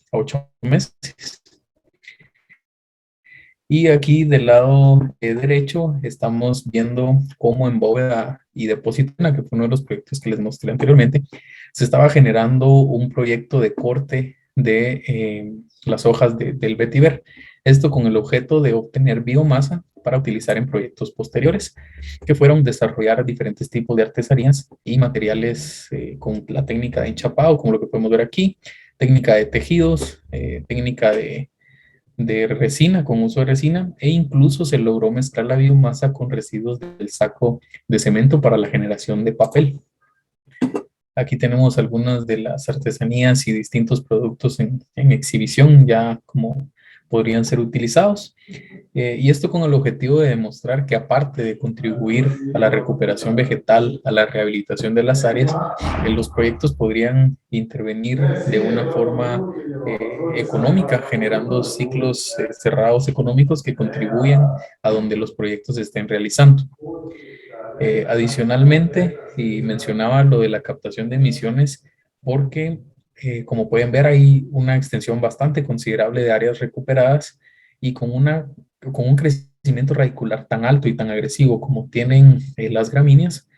meses. Y aquí del lado derecho estamos viendo cómo en Bóveda y Depósito, que fue uno de los proyectos que les mostré anteriormente, se estaba generando un proyecto de corte de las hojas del vetiver. Esto con el objeto de obtener biomasa para utilizar en proyectos posteriores, que fueron desarrollar diferentes tipos de artesanías y materiales con la técnica de enchapado, como lo que podemos ver aquí, técnica de tejidos, técnica de resina, con uso de resina, e incluso se logró mezclar la biomasa con residuos del saco de cemento para la generación de papel. Aquí tenemos algunas de las artesanías y distintos productos en exhibición ya como podrían ser utilizados. Y esto con el objetivo de demostrar que aparte de contribuir a la recuperación vegetal, a la rehabilitación de las áreas, los proyectos podrían intervenir de una forma económica, generando ciclos cerrados económicos que contribuyan a donde los proyectos se estén realizando. Adicionalmente, y mencionaba lo de la captación de emisiones, porque como pueden ver hay una extensión bastante considerable de áreas recuperadas y con un crecimiento radicular tan alto y tan agresivo como tienen las gramíneas,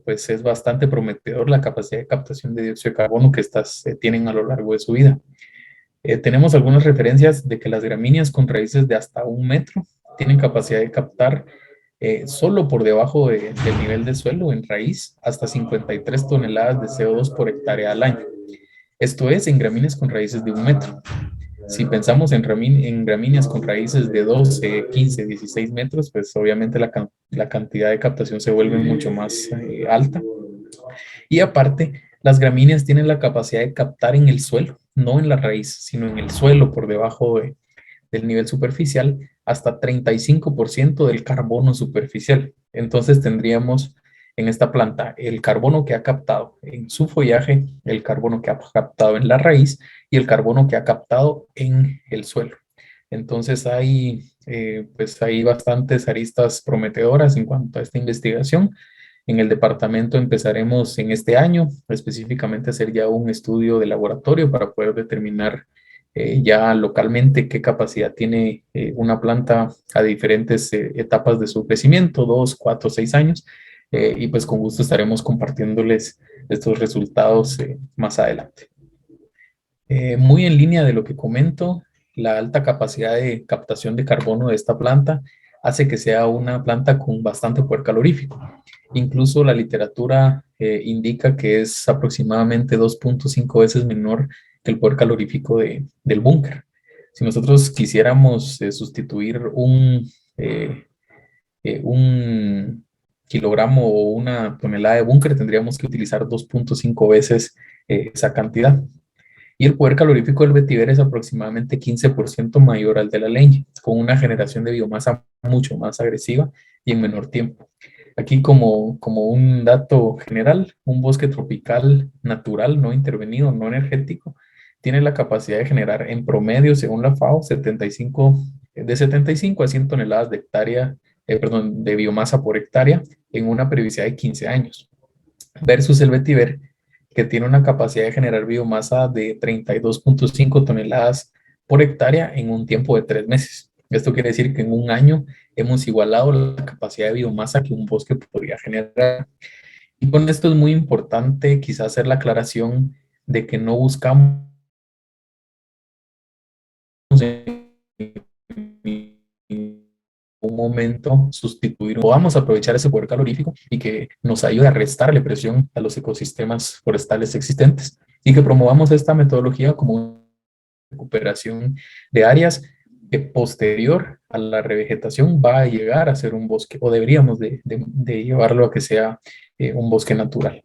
pues es bastante prometedor la capacidad de captación de dióxido de carbono que estas tienen a lo largo de su vida. Tenemos algunas referencias de que las gramíneas con raíces de hasta 1 metro tienen capacidad de captar solo por debajo del nivel del suelo en raíz hasta 53 toneladas de CO2 por hectárea al año. Esto es en gramíneas con raíces de 1 metro. Si pensamos en gramíneas con raíces de 12, 15, 16 metros, pues obviamente la cantidad de captación se vuelve mucho más alta. Y aparte, las gramíneas tienen la capacidad de captar en el suelo, no en la raíz, sino en el suelo por debajo del nivel superficial, hasta 35% del carbono superficial. Entonces tendríamos en esta planta el carbono que ha captado en su follaje, el carbono que ha captado en la raíz y el carbono que ha captado en el suelo. Entonces pues hay bastantes aristas prometedoras en cuanto a esta investigación. En el departamento empezaremos en este año específicamente a hacer ya un estudio de laboratorio para poder determinar ya localmente qué capacidad tiene una planta a diferentes etapas de su crecimiento, 2, 4, 6 años, y pues con gusto estaremos compartiéndoles estos resultados más adelante. Muy en línea de lo que comento, la alta capacidad de captación de carbono de esta planta hace que sea una planta con bastante poder calorífico. Incluso la literatura indica que es aproximadamente 2.5 veces menor que el poder calorífico del búnker. Si nosotros quisiéramos sustituir un kilogramo o una tonelada de búnker, tendríamos que utilizar 2.5 veces esa cantidad. Y el poder calorífico del vetiver es aproximadamente 15% mayor al de la leña, con una generación de biomasa mucho más agresiva y en menor tiempo. Aquí como un dato general, un bosque tropical natural, no intervenido, no energético, tiene la capacidad de generar en promedio, según la FAO, de 75 a 100 toneladas de biomasa por hectárea en una periodicidad de 15 años, versus el vetiver, que tiene una capacidad de generar biomasa de 32.5 toneladas por hectárea en un tiempo de 3 meses. Esto quiere decir que en un año hemos igualado la capacidad de biomasa que un bosque podría generar. Y con esto es muy importante quizás hacer la aclaración de que no buscamos en ningún momento sustituir, podamos aprovechar ese poder calorífico y que nos ayude a restarle presión a los ecosistemas forestales existentes y que promovamos esta metodología como una recuperación de áreas que posterior a la revegetación va a llegar a ser un bosque, o deberíamos de llevarlo a que sea un bosque natural.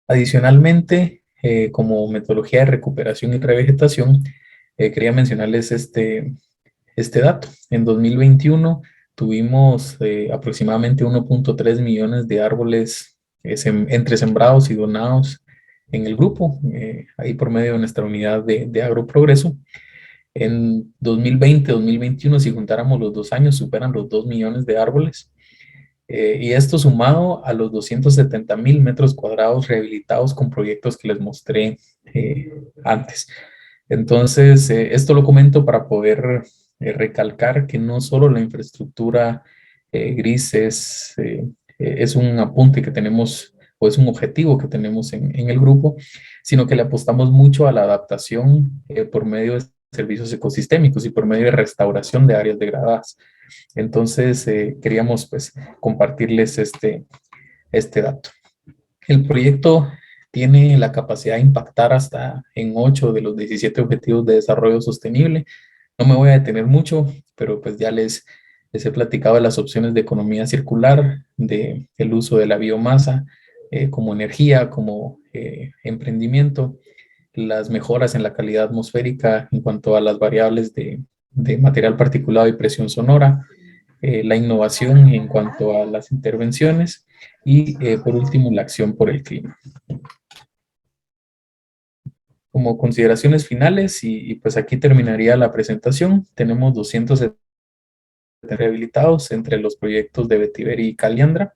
Adicionalmente, como metodología de recuperación y revegetación, quería mencionarles este dato. En 2021 tuvimos aproximadamente 1.3 millones de árboles entre sembrados y donados en el grupo, ahí por medio de nuestra unidad de agroprogreso. En 2020-2021, si juntáramos los 2 años, superan los 2 millones de árboles. Y esto sumado a los 270,000 metros cuadrados rehabilitados con proyectos que les mostré antes. Entonces, esto lo comento para poder recalcar que no solo la infraestructura gris es un apunte que tenemos o es un objetivo que tenemos en el grupo, sino que le apostamos mucho a la adaptación por medio de servicios ecosistémicos y por medio de restauración de áreas degradadas. Entonces, queríamos pues compartirles este dato. El proyecto tiene la capacidad de impactar hasta en 8 de los 17 objetivos de desarrollo sostenible. No me voy a detener mucho, pero pues ya les he platicado de las opciones de economía circular, de el uso de la biomasa como energía, como emprendimiento, las mejoras en la calidad atmosférica en cuanto a las variables de material particulado y presión sonora, la innovación en cuanto a las intervenciones y por último la acción por el clima. Como consideraciones finales y pues aquí terminaría la presentación, tenemos 270 rehabilitados entre los proyectos de Vetiver y Caliandra.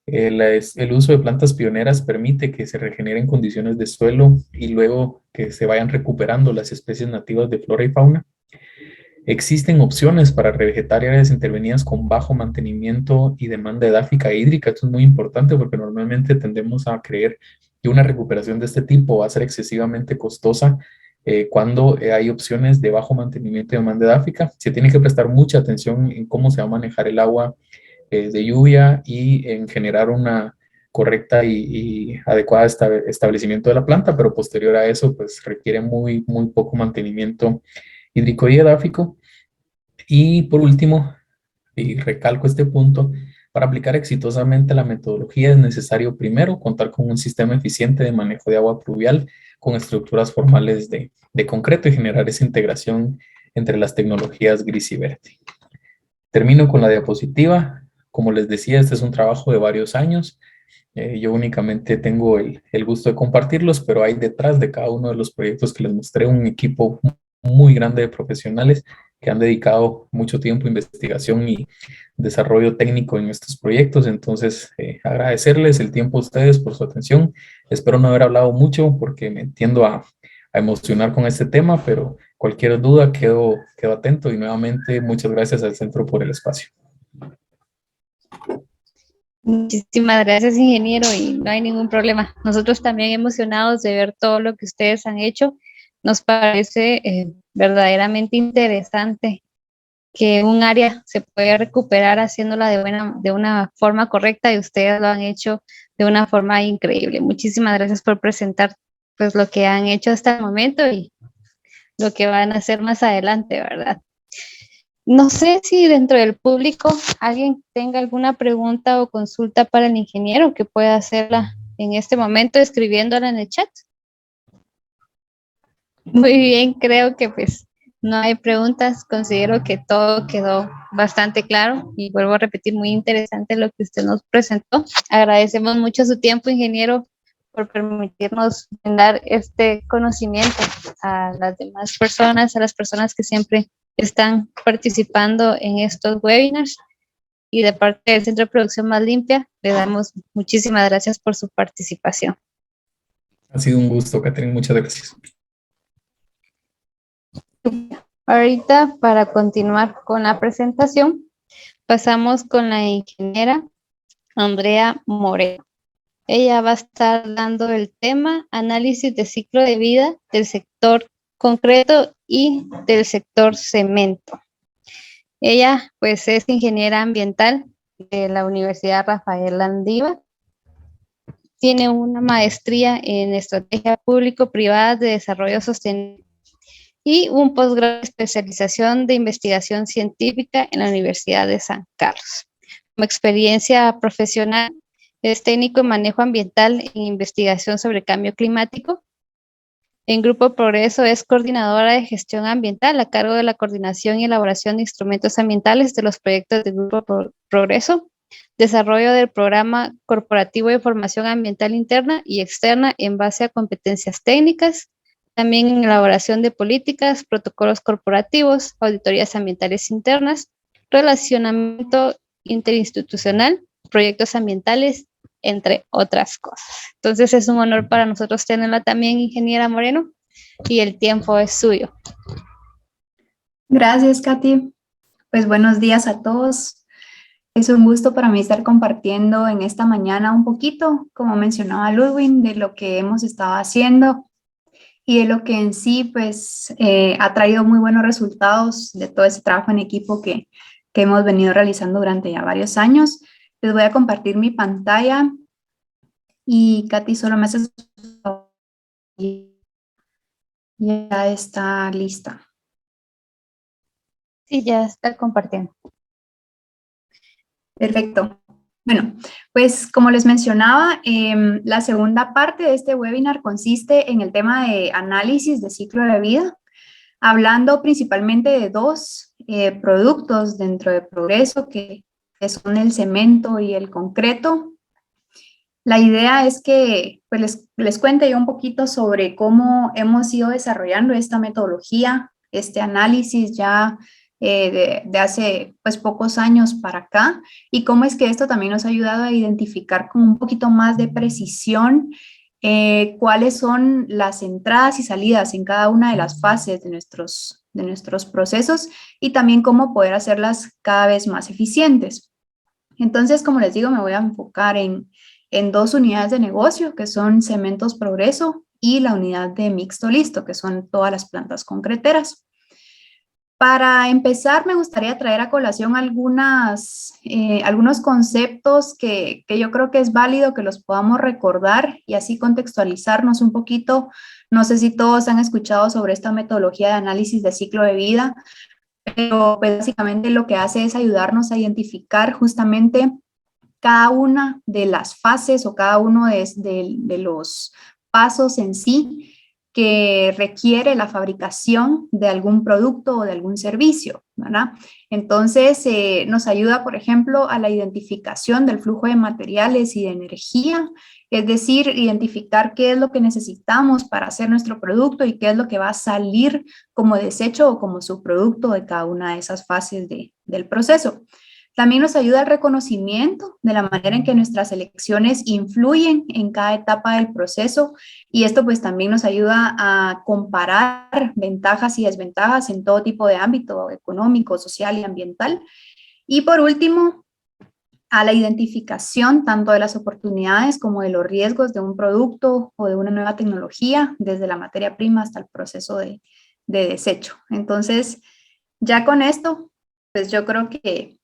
El uso de plantas pioneras permite que se regeneren condiciones de suelo y luego que se vayan recuperando las especies nativas de flora y fauna. Existen opciones para revegetar áreas intervenidas con bajo mantenimiento y demanda edáfica e hídrica. Esto es muy importante porque normalmente tendemos a creer que una recuperación de este tipo va a ser excesivamente costosa cuando hay opciones de bajo mantenimiento y demanda edáfica. Se tiene que prestar mucha atención en cómo se va a manejar el agua de lluvia y en generar una correcta y adecuada establecimiento de la planta, pero posterior a eso pues requiere muy poco mantenimiento hídrico y edáfico. Y por último, y recalco este punto, para aplicar exitosamente la metodología es necesario primero contar con un sistema eficiente de manejo de agua pluvial con estructuras formales de concreto y generar esa integración entre las tecnologías gris y verde. Termino con la diapositiva. Como les decía, este es un trabajo de varios años. Yo únicamente tengo el gusto de compartirlos, pero hay detrás de cada uno de los proyectos que les mostré un equipo muy grande de profesionales que han dedicado mucho tiempo a investigación y desarrollo técnico en estos proyectos. Entonces, agradecerles el tiempo a ustedes por su atención. Espero no haber hablado mucho porque me tiendo a emocionar con este tema, pero cualquier duda quedo atento y nuevamente muchas gracias al Centro por el espacio. Muchísimas gracias, ingeniero, y no hay ningún problema. Nosotros también emocionados de ver todo lo que ustedes han hecho. Nos parece verdaderamente interesante que un área se puede recuperar haciéndola de una forma correcta y ustedes lo han hecho de una forma increíble. Muchísimas gracias por presentar pues lo que han hecho hasta el momento y lo que van a hacer más adelante, ¿verdad? No sé si dentro del público alguien tenga alguna pregunta o consulta para el ingeniero que pueda hacerla en este momento escribiéndola en el chat. Muy bien, creo que pues no hay preguntas. Considero que todo quedó bastante claro y vuelvo a repetir, muy interesante lo que usted nos presentó. Agradecemos mucho su tiempo, ingeniero, por permitirnos dar este conocimiento a las demás personas, a las personas que siempre están participando en estos webinars. Y de parte del Centro de Producción Más Limpia, le damos muchísimas gracias por su participación. Ha sido un gusto, Catherine, muchas gracias. Ahorita, para continuar con la presentación, pasamos con la ingeniera Andrea Moreno. Ella va a estar dando el tema análisis de ciclo de vida del sector concreto y del sector cemento. Ella pues es ingeniera ambiental de la Universidad Rafael Landívar. Tiene una maestría en estrategia público-privada de desarrollo sostenible y un posgrado de especialización de investigación científica en la Universidad de San Carlos. Como experiencia profesional, es técnico en manejo ambiental e investigación sobre cambio climático. En Grupo Progreso es coordinadora de gestión ambiental a cargo de la coordinación y elaboración de instrumentos ambientales de los proyectos de Grupo Progreso, desarrollo del programa corporativo de formación ambiental interna y externa en base a competencias técnicas, también en elaboración de políticas, protocolos corporativos, auditorías ambientales internas, relacionamiento interinstitucional, proyectos ambientales, entre otras cosas. Entonces es un honor para nosotros tenerla también, ingeniera Moreno, y el tiempo es suyo. Gracias, Katy. Pues buenos días a todos. Es un gusto para mí estar compartiendo en esta mañana un poquito, como mencionaba Ludwig, de lo que hemos estado haciendo y de lo que en sí pues ha traído muy buenos resultados de todo ese trabajo en equipo que hemos venido realizando durante ya varios años. Les voy a compartir mi pantalla y Katy solo me hace... Ya está lista. Sí, ya está compartiendo. Perfecto. Bueno, pues como les mencionaba, la segunda parte de este webinar consiste en el tema de análisis de ciclo de vida, hablando principalmente de dos productos dentro de Progreso, que son el cemento y el concreto. La idea es que pues, les cuente yo un poquito sobre cómo hemos ido desarrollando esta metodología, este análisis ya de hace pues pocos años para acá, y cómo es que esto también nos ha ayudado a identificar con un poquito más de precisión cuáles son las entradas y salidas en cada una de las fases de nuestros procesos y también cómo poder hacerlas cada vez más eficientes. Entonces, como les digo, me voy a enfocar en dos unidades de negocio, que son Cementos Progreso y la unidad de Mixto Listo, que son todas las plantas concreteras. Para empezar, me gustaría traer a colación algunos conceptos que yo creo que es válido que los podamos recordar y así contextualizarnos un poquito. No sé si todos han escuchado sobre esta metodología de análisis de ciclo de vida, pero pues, básicamente lo que hace es ayudarnos a identificar justamente cada una de las fases o cada uno de los pasos en sí que requiere la fabricación de algún producto o de algún servicio, ¿verdad? Entonces, nos ayuda, por ejemplo, a la identificación del flujo de materiales y de energía, es decir, identificar qué es lo que necesitamos para hacer nuestro producto y qué es lo que va a salir como desecho o como subproducto de cada una de esas fases del proceso. También nos ayuda el reconocimiento de la manera en que nuestras elecciones influyen en cada etapa del proceso y esto pues también nos ayuda a comparar ventajas y desventajas en todo tipo de ámbito económico, social y ambiental. Y por último, a la identificación tanto de las oportunidades como de los riesgos de un producto o de una nueva tecnología, desde la materia prima hasta el proceso de desecho. Entonces, ya con esto, pues yo creo que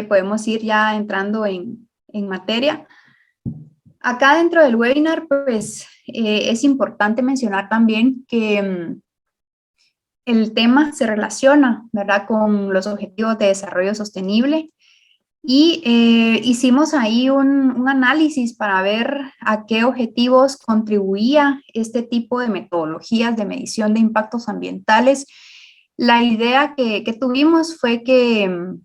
podemos ir ya entrando en materia. Acá dentro del webinar, pues es importante mencionar también que el tema se relaciona, ¿verdad?, con los objetivos de desarrollo sostenible y hicimos ahí un análisis para ver a qué objetivos contribuía este tipo de metodologías de medición de impactos ambientales. La idea que tuvimos fue que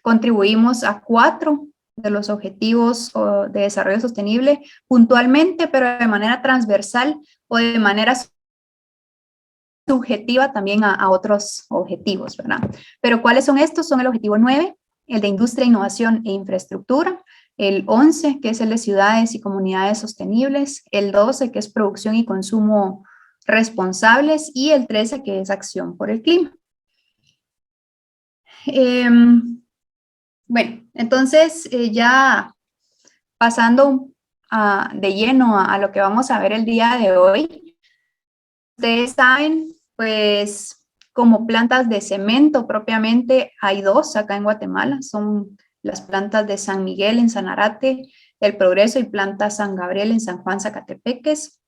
contribuimos a 4 de los objetivos de desarrollo sostenible puntualmente, pero de manera transversal o de manera subjetiva también a otros objetivos, ¿verdad? Pero ¿cuáles son estos? Son el objetivo 9, el de industria, innovación e infraestructura, el 11, que es el de ciudades y comunidades sostenibles, el 12, que es producción y consumo responsables, y el 13, que es acción por el clima. Bueno, entonces ya pasando de lleno a lo que vamos a ver el día de hoy, ustedes saben, pues como plantas de cemento propiamente hay dos acá en Guatemala, son las plantas de San Miguel en Sanarate, El Progreso, y planta San Gabriel en San Juan, Zacatepeques.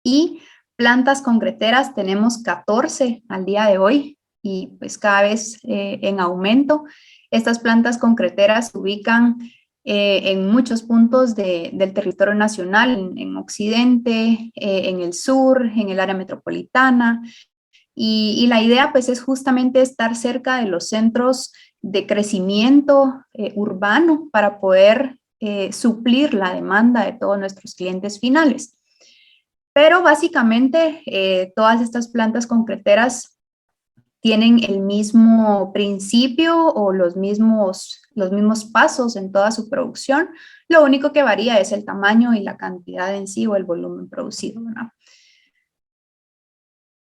Y plantas concreteras tenemos 14 al día de hoy y pues cada vez en aumento. Estas plantas concreteras se ubican en muchos puntos del territorio nacional, en Occidente, en el sur, en el área metropolitana. Y la idea pues es justamente estar cerca de los centros de crecimiento urbano para poder suplir la demanda de todos nuestros clientes finales. Pero básicamente todas estas plantas concreteras tienen el mismo principio o los mismos pasos en toda su producción. Lo único que varía es el tamaño y la cantidad en sí o el volumen producido, ¿verdad?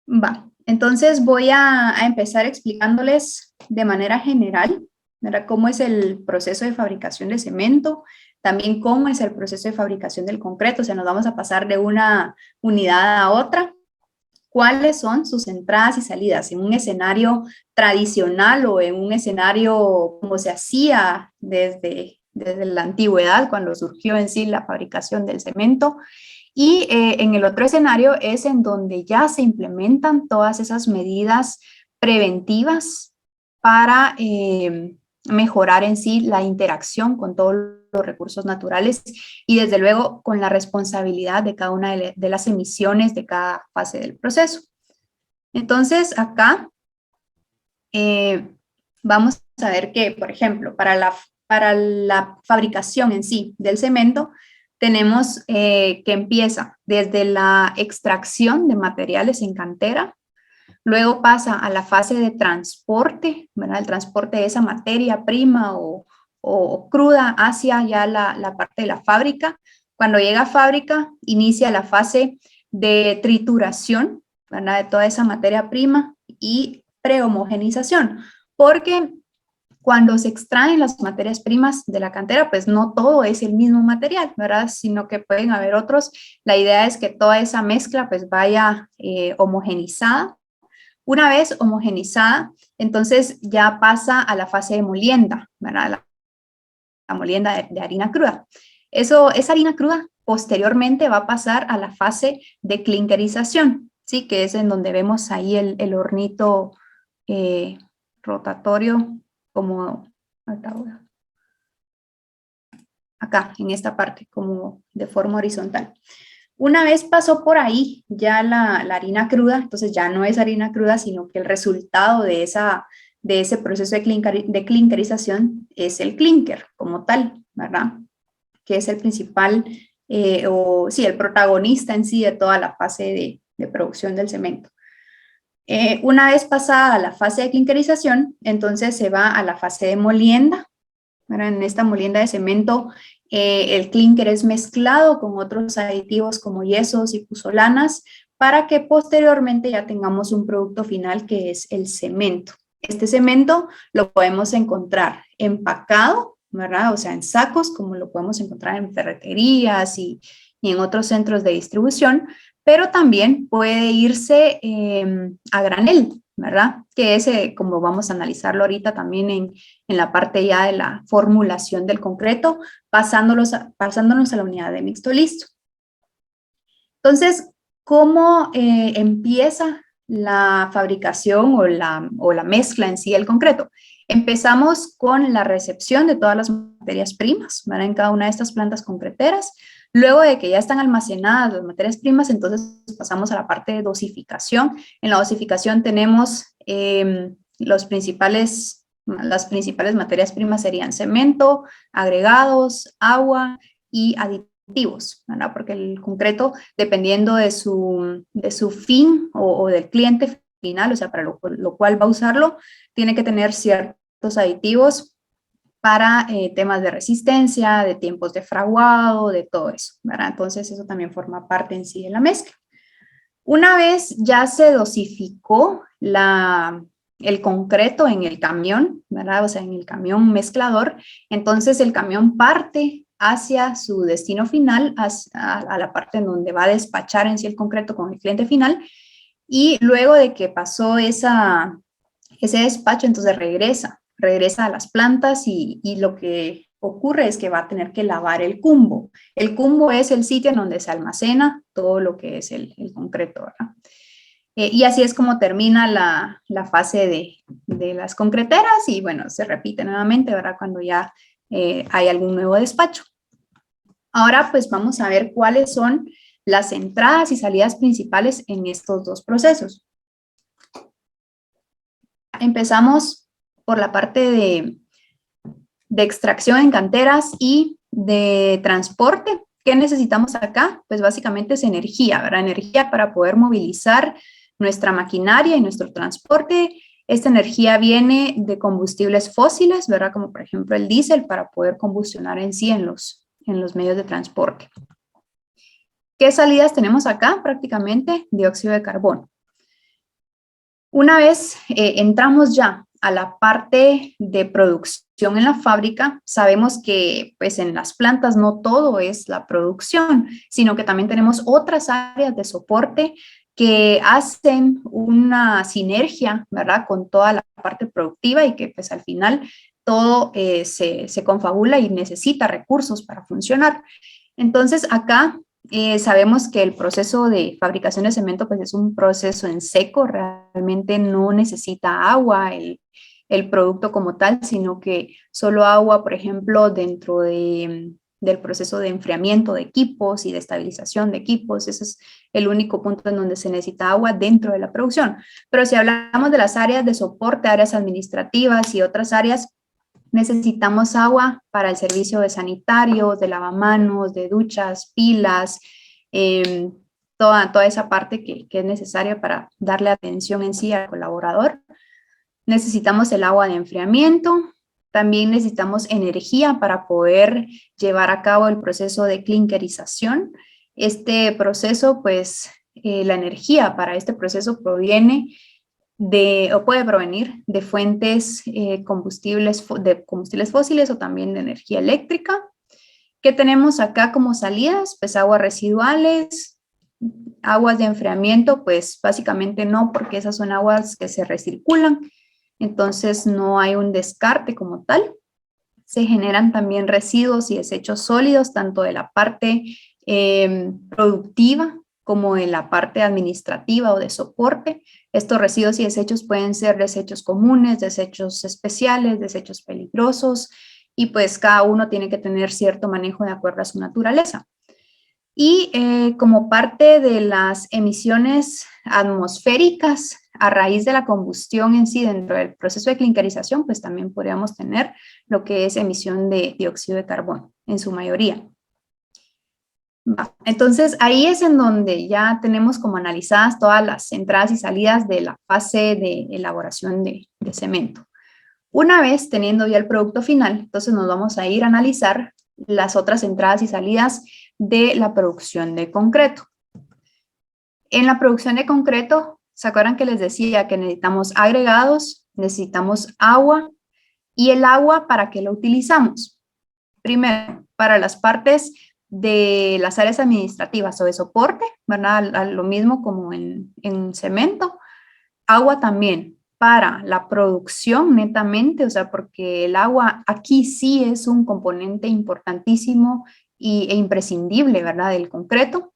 Va, entonces voy a empezar explicándoles de manera general, ¿verdad?, cómo es el proceso de fabricación de cemento, también cómo es el proceso de fabricación del concreto, o sea, nos vamos a pasar de una unidad a otra, cuáles son sus entradas y salidas en un escenario tradicional o en un escenario como se hacía desde la antigüedad, cuando surgió en sí la fabricación del cemento. Y en el otro escenario es en donde ya se implementan todas esas medidas preventivas para mejorar en sí la interacción con todos los recursos naturales y desde luego con la responsabilidad de cada una de las emisiones de cada fase del proceso. Entonces acá vamos a ver que, por ejemplo, para la fabricación en sí del cemento, tenemos que empieza desde la extracción de materiales en cantera, luego pasa a la fase de transporte, ¿verdad?, el transporte de esa materia prima o cruda hacia ya la parte de la fábrica. Cuando llega a fábrica, inicia la fase de trituración, ¿verdad?, de toda esa materia prima y prehomogenización, porque cuando se extraen las materias primas de la cantera, pues no todo es el mismo material, ¿verdad?, sino que pueden haber otros. La idea es que toda esa mezcla pues vaya homogenizada. Una vez homogenizada, entonces ya pasa a la fase de molienda, ¿verdad?, la molienda de harina cruda. Esa harina cruda posteriormente va a pasar a la fase de clinkerización, ¿sí?, que es en donde vemos ahí el hornito rotatorio, como acá, en esta parte, como de forma horizontal. Una vez pasó por ahí ya la harina cruda, entonces ya no es harina cruda, sino que el resultado de ese proceso de clinkerización es el clinker como tal, ¿verdad?, que es el principal, el protagonista en sí de toda la fase de producción del cemento. Una vez pasada la fase de clinkerización, entonces se va a la fase de molienda. Ahora, en esta molienda de cemento, el clinker es mezclado con otros aditivos como yesos y puzolanas para que posteriormente ya tengamos un producto final que es el cemento. Este cemento lo podemos encontrar empacado, ¿verdad?, o sea, en sacos, como lo podemos encontrar en ferreterías y en otros centros de distribución, pero también puede irse a granel, ¿verdad?, que es como vamos a analizarlo ahorita también en la parte ya de la formulación del concreto, pasándonos a la unidad de mixto listo. Entonces, ¿cómo empieza la fabricación o la mezcla en sí del concreto? Empezamos con la recepción de todas las materias primas, ¿verdad?, en cada una de estas plantas concreteras. Luego de que ya están almacenadas las materias primas, entonces pasamos a la parte de dosificación. En la dosificación tenemos las principales materias primas serían cemento, agregados, agua y aditivos, ¿verdad?, porque el concreto, dependiendo de su fin o del cliente final, o sea, para lo cual va a usarlo, tiene que tener ciertos aditivos para temas de resistencia, de tiempos de fraguado, de todo eso, ¿verdad? Entonces eso también forma parte en sí de la mezcla. Una vez ya se dosificó el concreto en el camión, ¿verdad? O sea, en el camión mezclador, entonces el camión parte hacia su destino final, a la parte en donde va a despachar en sí el concreto con el cliente final, y luego de que pasó ese despacho, entonces regresa a las plantas y lo que ocurre es que va a tener que lavar el cumbo. El cumbo es el sitio en donde se almacena todo lo que es el concreto, ¿verdad? Y así es como termina la fase de las concreteras y bueno, se repite nuevamente, ¿verdad? Cuando ya hay algún nuevo despacho. Ahora pues vamos a ver cuáles son las entradas y salidas principales en estos dos procesos. Empezamos por la parte de extracción en canteras y de transporte. ¿Qué necesitamos acá? Pues básicamente es energía, ¿verdad? Energía para poder movilizar nuestra maquinaria y nuestro transporte. Esta energía viene de combustibles fósiles, ¿verdad? Como por ejemplo el diésel para poder combustionar en sí en los medios de transporte. ¿Qué salidas tenemos acá? Prácticamente dióxido de carbono. Una vez entramos ya a la parte de producción en la fábrica, sabemos que pues en las plantas no todo es la producción, sino que también tenemos otras áreas de soporte que hacen una sinergia, ¿verdad? Con toda la parte productiva y que pues al final todo se confabula y necesita recursos para funcionar. Entonces acá sabemos que el proceso de fabricación de cemento pues es un proceso en seco, realmente no necesita agua el producto como tal, sino que solo agua, por ejemplo, dentro del proceso de enfriamiento de equipos y de estabilización de equipos. Ese es el único punto en donde se necesita agua dentro de la producción. Pero si hablamos de las áreas de soporte, áreas administrativas y otras áreas, necesitamos agua para el servicio de sanitarios, de lavamanos, de duchas, pilas, toda esa parte que es necesaria para darle atención en sí al colaborador. Necesitamos el agua de enfriamiento, también necesitamos energía para poder llevar a cabo el proceso de clinkerización. Este proceso, pues, la energía para este proceso proviene o puede provenir de fuentes de combustibles fósiles o también de energía eléctrica. ¿Qué tenemos acá como salidas? Pues aguas residuales, aguas de enfriamiento, pues básicamente no, porque esas son aguas que se recirculan, entonces no hay un descarte como tal. Se generan también residuos y desechos sólidos, tanto de la parte productiva como en la parte administrativa o de soporte. Estos residuos y desechos pueden ser desechos comunes, desechos especiales, desechos peligrosos, y pues cada uno tiene que tener cierto manejo de acuerdo a su naturaleza. Y como parte de las emisiones atmosféricas a raíz de la combustión en sí dentro del proceso de clinkerización, pues también podríamos tener lo que es emisión de dióxido de carbono en su mayoría. Entonces ahí es en donde ya tenemos como analizadas todas las entradas y salidas de la fase de elaboración de cemento. Una vez teniendo ya el producto final, entonces nos vamos a ir a analizar las otras entradas y salidas de la producción de concreto. En la producción de concreto, ¿se acuerdan que les decía que necesitamos agregados, necesitamos agua? ¿Y el agua para qué lo utilizamos? Primero, para las partes de las áreas administrativas o de soporte, ¿verdad? Lo mismo como en cemento. Agua también para la producción netamente, o sea, porque el agua aquí sí es un componente importantísimo e imprescindible, ¿verdad? Del concreto.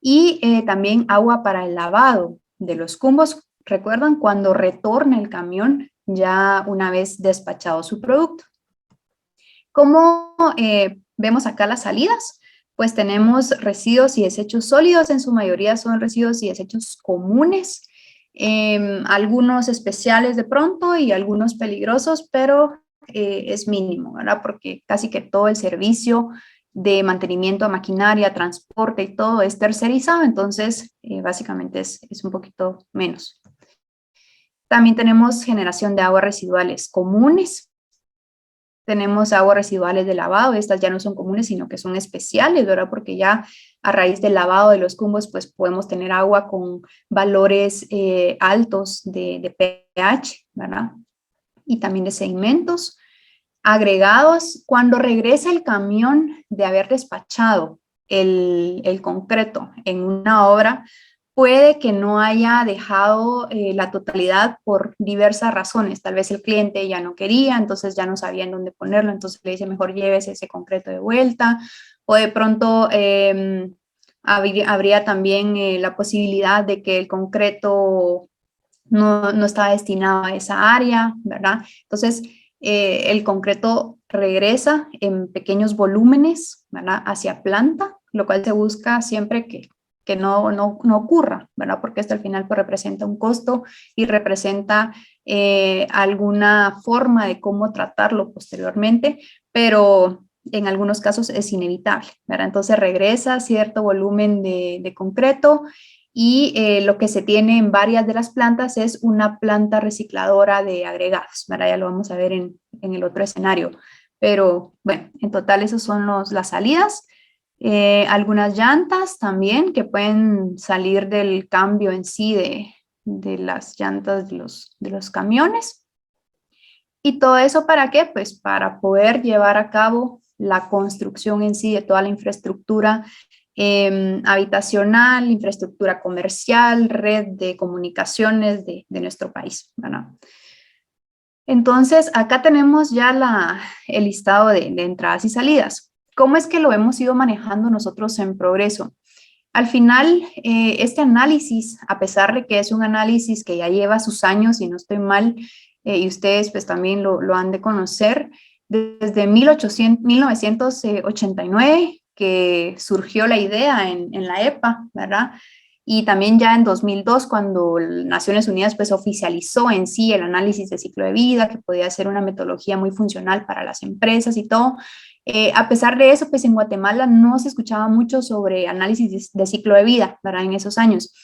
Y también agua para el lavado de los cumbos. ¿Recuerdan cuando retorna el camión ya una vez despachado su producto? ¿Cómo vemos acá las salidas? Pues tenemos residuos y desechos sólidos, en su mayoría son residuos y desechos comunes, algunos especiales de pronto y algunos peligrosos, pero es mínimo, ¿verdad? Porque casi que todo el servicio de mantenimiento de maquinaria, transporte y todo es tercerizado, entonces básicamente es un poquito menos. También tenemos generación de aguas residuales comunes. tenemos aguas residuales de lavado, estas ya no son comunes, sino que son especiales, ¿verdad? Porque ya a raíz del lavado de los cumbos, pues podemos tener agua con valores altos de pH, ¿verdad? Y también de sedimentos. Agregados, cuando regresa el camión de haber despachado el concreto en una obra, puede que no haya dejado la totalidad por diversas razones. Tal vez el cliente ya no quería, entonces ya no sabía en dónde ponerlo, entonces le dice mejor llévese ese concreto de vuelta. O de pronto habría también la posibilidad de que el concreto no estaba destinado a esa área, ¿verdad? Entonces, el concreto regresa en pequeños volúmenes, ¿verdad? Hacia planta, lo cual se busca siempre que no ocurra, ¿verdad? Porque esto al final pues, representa un costo y representa alguna forma de cómo tratarlo posteriormente, pero en algunos casos es inevitable, ¿verdad? Entonces regresa cierto volumen de concreto y lo que se tiene en varias de las plantas es una planta recicladora de agregados, ¿verdad? Ya lo vamos a ver en el otro escenario, pero bueno, en total esos son las salidas. Algunas llantas también que pueden salir del cambio en sí de las llantas de los camiones. ¿Y todo eso para qué? Pues para poder llevar a cabo la construcción en sí de toda la infraestructura habitacional, infraestructura comercial, red de comunicaciones de nuestro país, ¿verdad? Entonces, acá tenemos ya el listado de entradas y salidas. ¿Cómo es que lo hemos ido manejando nosotros en Progreso? Al final, este análisis, a pesar de que es un análisis que ya lleva sus años, y no estoy mal, y ustedes pues también lo han de conocer, desde 1989, que surgió la idea en la EPA, ¿verdad? Y también ya en 2002, cuando Naciones Unidas pues oficializó en sí el análisis de ciclo de vida, que podía ser una metodología muy funcional para las empresas y todo. A pesar de eso, pues en Guatemala no se escuchaba mucho sobre análisis de ciclo de vida, ¿verdad? En esos años.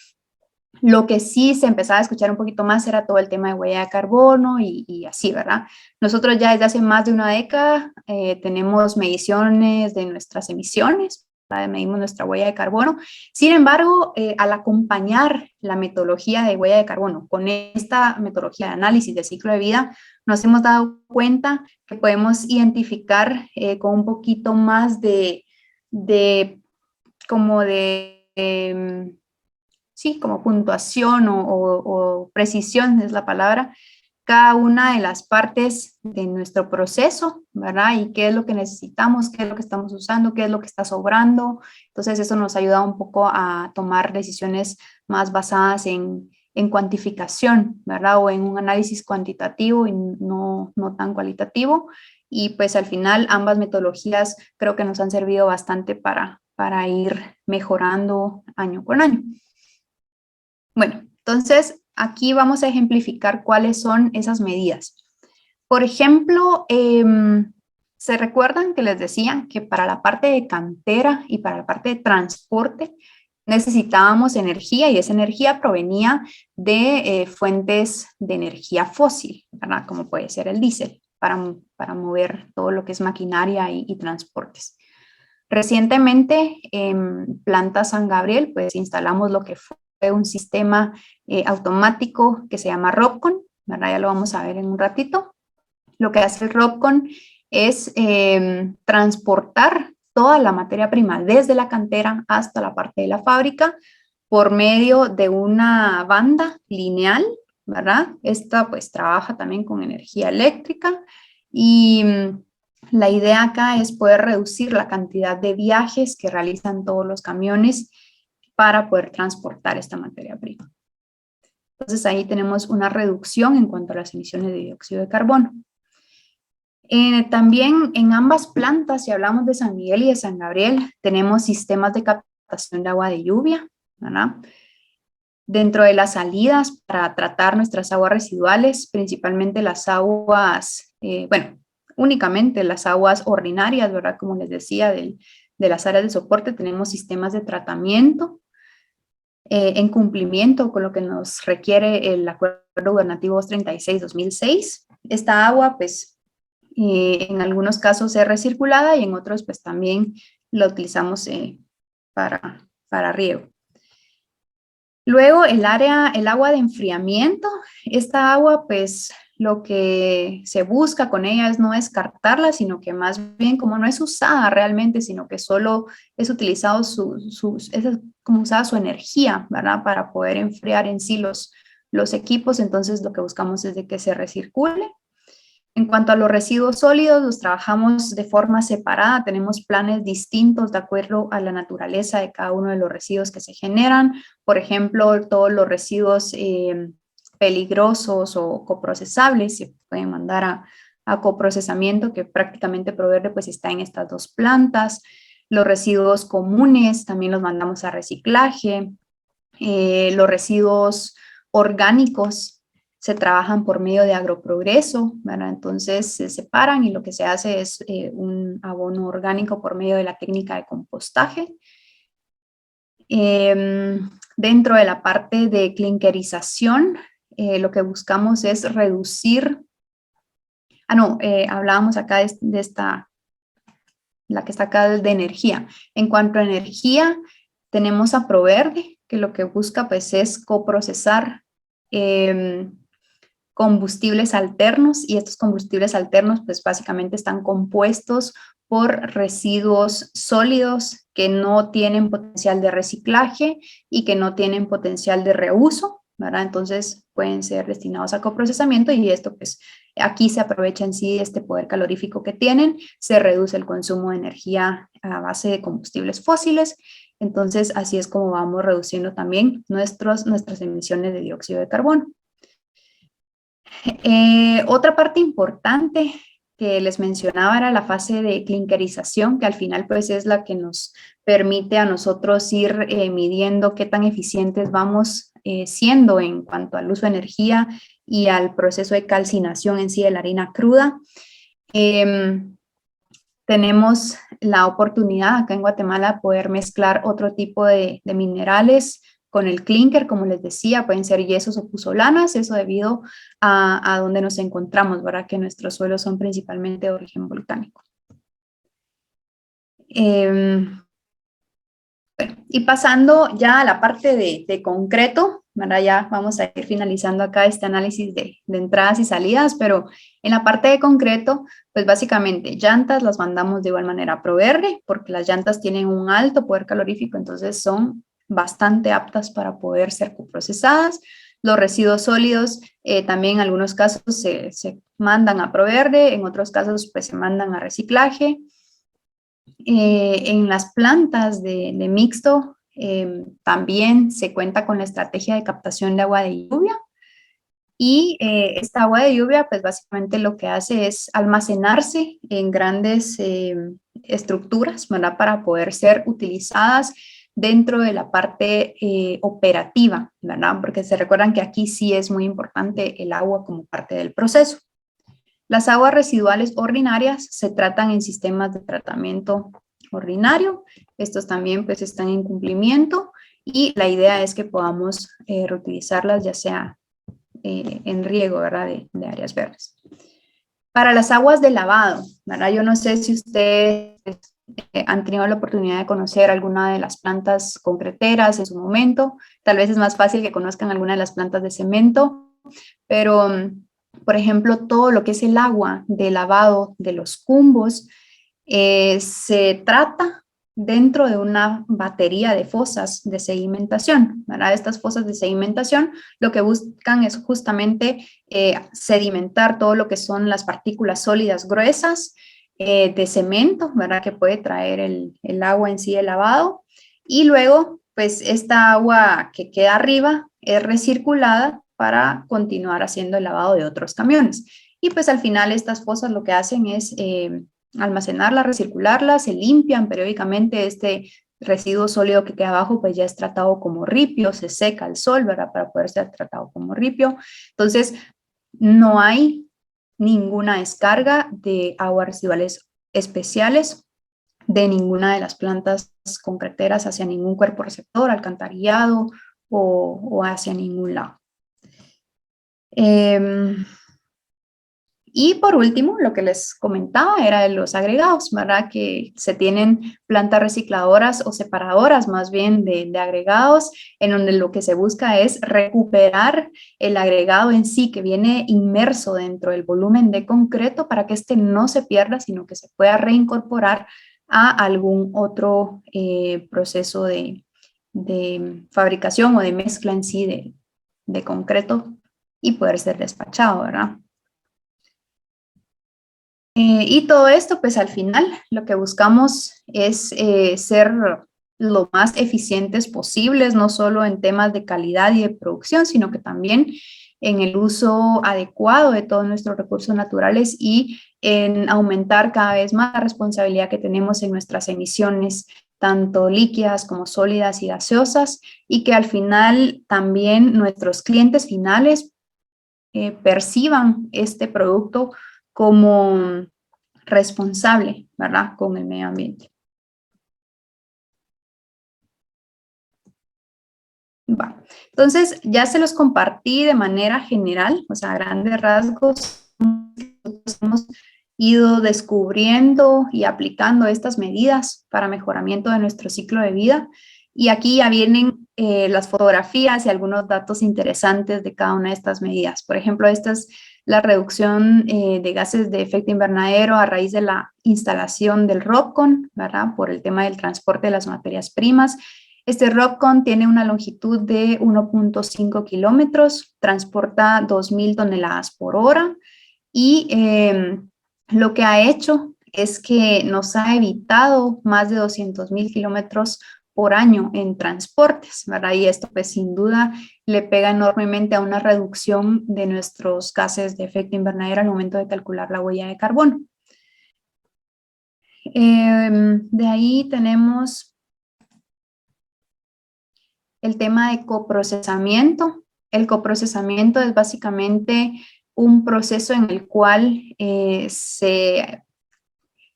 Lo que sí se empezaba a escuchar un poquito más era todo el tema de huella de carbono y así, ¿verdad? Nosotros ya desde hace más de una década tenemos mediciones de nuestras emisiones, ¿verdad? Medimos nuestra huella de carbono. Sin embargo, al acompañar la metodología de huella de carbono con esta metodología de análisis de ciclo de vida, nos hemos dado cuenta que podemos identificar con un poquito más sí, como puntuación o precisión es la palabra, cada una de las partes de nuestro proceso, ¿verdad? Y qué es lo que necesitamos, qué es lo que estamos usando, qué es lo que está sobrando. Entonces eso nos ayuda un poco a tomar decisiones más basadas en cuantificación, ¿verdad? O en un análisis cuantitativo y no tan cualitativo. Y pues al final ambas metodologías creo que nos han servido bastante para ir mejorando año con año. Bueno, entonces aquí vamos a ejemplificar cuáles son esas medidas. Por ejemplo, ¿se recuerdan que les decía que para la parte de cantera y para la parte de transporte necesitábamos energía y esa energía provenía de fuentes de energía fósil, ¿verdad? Como puede ser el diésel para mover todo lo que es maquinaria y transportes. Recientemente en Planta San Gabriel pues instalamos lo que fue un sistema automático que se llama ROPCON, ¿verdad? Ya lo vamos a ver en un ratito. Lo que hace el ROPCON es transportar toda la materia prima desde la cantera hasta la parte de la fábrica por medio de una banda lineal, ¿verdad? Esta pues trabaja también con energía eléctrica y la idea acá es poder reducir la cantidad de viajes que realizan todos los camiones para poder transportar esta materia prima. Entonces ahí tenemos una reducción en cuanto a las emisiones de dióxido de carbono. También en ambas plantas, si hablamos de San Miguel y de San Gabriel, tenemos sistemas de captación de agua de lluvia, ¿verdad? Dentro de las salidas para tratar nuestras aguas residuales, principalmente las aguas, únicamente las aguas ordinarias, ¿verdad? Como les decía, de las áreas de soporte, tenemos sistemas de tratamiento en cumplimiento con lo que nos requiere el Acuerdo Gubernativo 236-2006. Esta agua, pues, En algunos casos es recirculada y en otros pues también la utilizamos para riego. Luego el agua de enfriamiento. Esta agua pues lo que se busca con ella es no descartarla, sino que más bien como no es usada realmente, sino que solo es utilizado es como usada su energía, ¿verdad? Para poder enfriar en sí los equipos, entonces lo que buscamos es de que se recircule. En cuanto a los residuos sólidos, los trabajamos de forma separada, tenemos planes distintos de acuerdo a la naturaleza de cada uno de los residuos que se generan. Por ejemplo, todos los residuos peligrosos o coprocesables se pueden mandar a coprocesamiento, que prácticamente Proverde pues está en estas dos plantas. Los residuos comunes también los mandamos a reciclaje. Los residuos orgánicos se trabajan por medio de agroprogreso, ¿verdad? Entonces se separan y lo que se hace es un abono orgánico por medio de la técnica de compostaje. Dentro de la parte de clinkerización, lo que buscamos es reducir, hablábamos acá de esta, la que está acá de energía. En cuanto a energía, tenemos a Proverde, que lo que busca pues es coprocesar combustibles alternos, y estos combustibles alternos pues básicamente están compuestos por residuos sólidos que no tienen potencial de reciclaje y que no tienen potencial de reuso, ¿verdad? Entonces pueden ser destinados a coprocesamiento y esto pues aquí se aprovecha en sí este poder calorífico que tienen, se reduce el consumo de energía a base de combustibles fósiles. Entonces así es como vamos reduciendo también nuestras emisiones de dióxido de carbono. Otra parte importante que les mencionaba era la fase de clinkerización, que al final pues es la que nos permite a nosotros ir midiendo qué tan eficientes vamos siendo en cuanto al uso de energía y al proceso de calcinación en sí de la harina cruda. Tenemos la oportunidad acá en Guatemala de poder mezclar otro tipo de minerales con el clinker, como les decía, pueden ser yesos o puzolanas, eso debido a donde nos encontramos, ¿verdad? Que nuestros suelos son principalmente de origen volcánico. Bueno, y pasando ya a la parte de concreto, ¿verdad? Ya vamos a ir finalizando acá este análisis de entradas y salidas, pero en la parte de concreto, pues básicamente llantas las mandamos de igual manera a Proverde, porque las llantas tienen un alto poder calorífico, entonces son bastante aptas para poder ser coprocesadas. Los residuos sólidos también en algunos casos se mandan a Proverde, en otros casos pues se mandan a reciclaje. En las plantas de mixto también se cuenta con la estrategia de captación de agua de lluvia, y esta agua de lluvia pues básicamente lo que hace es almacenarse en grandes estructuras, ¿verdad? Para poder ser utilizadas dentro de la parte operativa, ¿verdad? Porque se recuerdan que aquí sí es muy importante el agua como parte del proceso. Las aguas residuales ordinarias se tratan en sistemas de tratamiento ordinario. Estos también pues están en cumplimiento y la idea es que podamos reutilizarlas ya sea en riego, ¿verdad? De áreas verdes. Para las aguas de lavado, ¿verdad? Yo no sé si ustedes han tenido la oportunidad de conocer alguna de las plantas concreteras en su momento. Tal vez es más fácil que conozcan alguna de las plantas de cemento, pero por ejemplo, todo lo que es el agua de lavado de los cumbos se trata dentro de una batería de fosas de sedimentación, ¿verdad? Estas fosas de sedimentación lo que buscan es justamente sedimentar todo lo que son las partículas sólidas gruesas de cemento, ¿verdad? Que puede traer el agua en sí de lavado, y luego pues esta agua que queda arriba es recirculada para continuar haciendo el lavado de otros camiones. Y pues al final estas fosas lo que hacen es almacenarlas, recircularlas, se limpian periódicamente. Este residuo sólido que queda abajo pues ya es tratado como ripio, se seca al sol, ¿verdad? Para poder ser tratado como ripio. Entonces no hay ninguna descarga de aguas residuales especiales de ninguna de las plantas concreteras hacia ningún cuerpo receptor, alcantarillado o hacia ningún lado. Y por último, lo que les comentaba era de los agregados, ¿verdad? Que se tienen plantas recicladoras o separadoras más bien de agregados, en donde lo que se busca es recuperar el agregado en sí que viene inmerso dentro del volumen de concreto para que este no se pierda, sino que se pueda reincorporar a algún otro proceso de fabricación o de mezcla en sí de concreto y poder ser despachado, ¿verdad? Y todo esto, pues al final lo que buscamos es ser lo más eficientes posibles, no solo en temas de calidad y de producción, sino que también en el uso adecuado de todos nuestros recursos naturales y en aumentar cada vez más la responsabilidad que tenemos en nuestras emisiones, tanto líquidas como sólidas y gaseosas, y que al final también nuestros clientes finales perciban este producto como responsable, ¿verdad? Con el medio ambiente. Va. Entonces, ya se los compartí de manera general, o sea, a grandes rasgos, hemos ido descubriendo y aplicando estas medidas para mejoramiento de nuestro ciclo de vida. Y aquí ya vienen las fotografías y algunos datos interesantes de cada una de estas medidas. Por ejemplo, esta es la reducción de gases de efecto invernadero a raíz de la instalación del ROPCON, ¿verdad? Por el tema del transporte de las materias primas. Este ROPCON tiene una longitud de 1.5 kilómetros, transporta 2.000 toneladas por hora y lo que ha hecho es que nos ha evitado más de 200.000 kilómetros por año en transportes, ¿verdad? Y esto pues sin duda le pega enormemente a una reducción de nuestros gases de efecto invernadero al momento de calcular la huella de carbono. De ahí tenemos el tema de coprocesamiento. El coprocesamiento es básicamente un proceso en el cual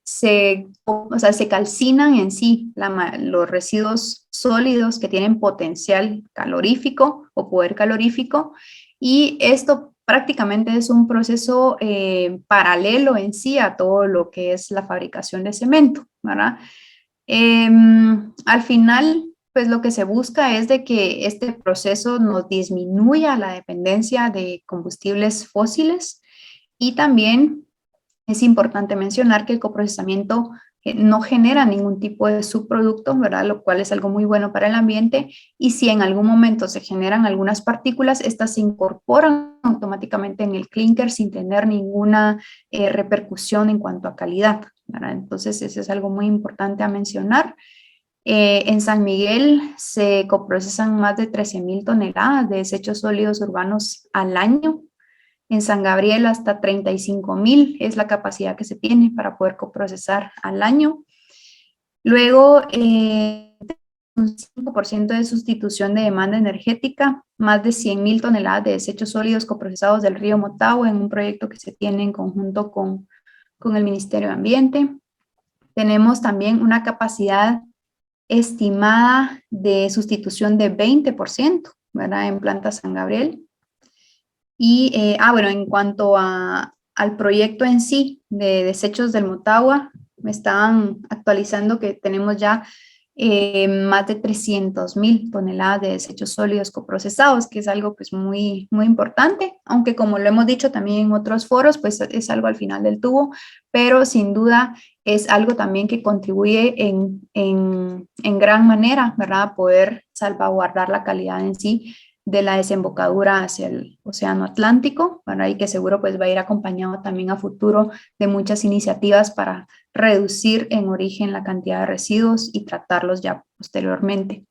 se calcinan en sí los residuos sólidos que tienen potencial calorífico o poder calorífico, y esto prácticamente es un proceso paralelo en sí a todo lo que es la fabricación de cemento, ¿verdad? Al final, pues lo que se busca es de que este proceso nos disminuya la dependencia de combustibles fósiles, y también es importante mencionar que el coprocesamiento no genera ningún tipo de subproducto, ¿verdad? Lo cual es algo muy bueno para el ambiente, y si en algún momento se generan algunas partículas, estas se incorporan automáticamente en el clínker sin tener ninguna repercusión en cuanto a calidad, ¿verdad? Entonces, eso es algo muy importante a mencionar. En San Miguel se coprocesan más de 13.000 toneladas de desechos sólidos urbanos al año. En San Gabriel hasta 35.000 es la capacidad que se tiene para poder coprocesar al año. Luego, un 5% de sustitución de demanda energética, más de 100.000 toneladas de desechos sólidos coprocesados del río Motagua en un proyecto que se tiene en conjunto con el Ministerio de Ambiente. Tenemos también una capacidad estimada de sustitución de 20%, ¿verdad? En Planta San Gabriel. Y, bueno, en cuanto al proyecto en sí de desechos del Motagua, me estaban actualizando que tenemos ya más de 300.000 toneladas de desechos sólidos coprocesados, que es algo pues muy, muy importante, aunque como lo hemos dicho también en otros foros, pues es algo al final del tubo, pero sin duda es algo también que contribuye en gran manera, ¿verdad? A poder salvaguardar la calidad en sí de la desembocadura hacia el Océano Atlántico, ¿verdad? Y que seguro pues va a ir acompañado también a futuro de muchas iniciativas para reducir en origen la cantidad de residuos y tratarlos ya posteriormente.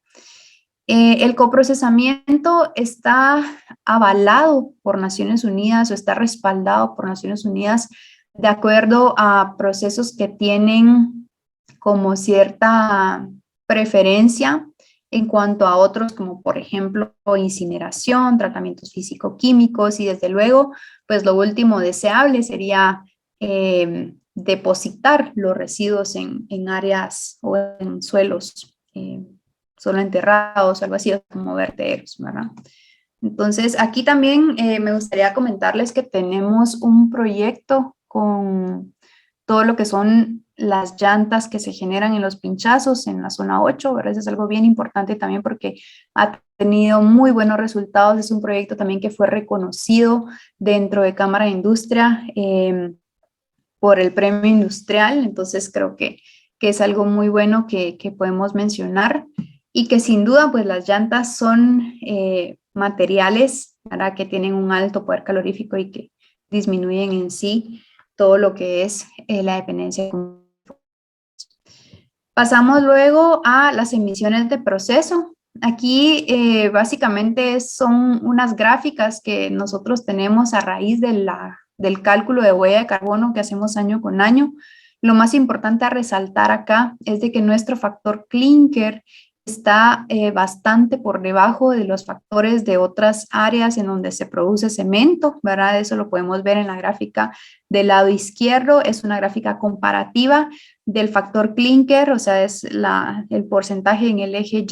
El coprocesamiento está avalado por Naciones Unidas o está respaldado por Naciones Unidas de acuerdo a procesos que tienen como cierta preferencia en cuanto a otros, como por ejemplo incineración, tratamientos físico-químicos, y desde luego, pues lo último deseable sería depositar los residuos en áreas o en suelos solo enterrados, algo así como vertederos, ¿verdad? Entonces, aquí también me gustaría comentarles que tenemos un proyecto con todo lo que son las llantas que se generan en los pinchazos en la zona 8, ¿verdad? Eso es algo bien importante también porque ha tenido muy buenos resultados. Es un proyecto también que fue reconocido dentro de Cámara de Industria por el premio industrial. Entonces, creo que es algo muy bueno que podemos mencionar y que sin duda, pues las llantas son materiales, ¿verdad? Que tienen un alto poder calorífico y que disminuyen en sí todo lo que es la dependencia. Pasamos luego a las emisiones de proceso. Aquí básicamente son unas gráficas que nosotros tenemos a raíz del cálculo de huella de carbono que hacemos año con año. Lo más importante a resaltar acá es de que nuestro factor clinker está bastante por debajo de los factores de otras áreas en donde se produce cemento, ¿verdad? Eso lo podemos ver en la gráfica del lado izquierdo. Es una gráfica comparativa del factor clinker, o sea, es el porcentaje en el eje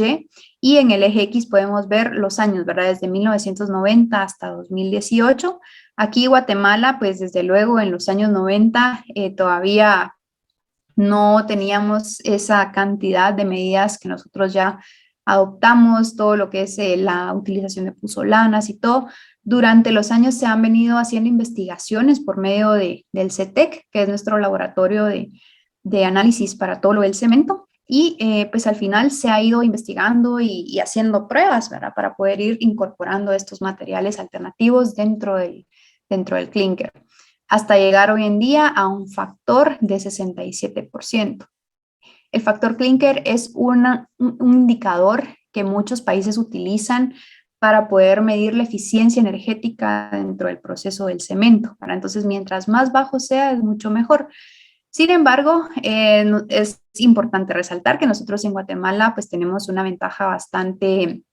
Y en el eje X podemos ver los años, ¿verdad? Desde 1990 hasta 2018. Aquí Guatemala, pues desde luego en los años 90 todavía no teníamos esa cantidad de medidas que nosotros ya adoptamos, todo lo que es la utilización de puzolanas y todo. Durante los años se han venido haciendo investigaciones por medio del CETEC, que es nuestro laboratorio de análisis para todo lo del cemento, y pues al final se ha ido investigando y haciendo pruebas, ¿verdad? Para poder ir incorporando estos materiales alternativos dentro del clinker, hasta llegar hoy en día a un factor de 67%. El factor clinker es un indicador que muchos países utilizan para poder medir la eficiencia energética dentro del proceso del cemento. Entonces, mientras más bajo sea, es mucho mejor. Sin embargo, es importante resaltar que nosotros en Guatemala pues tenemos una ventaja bastante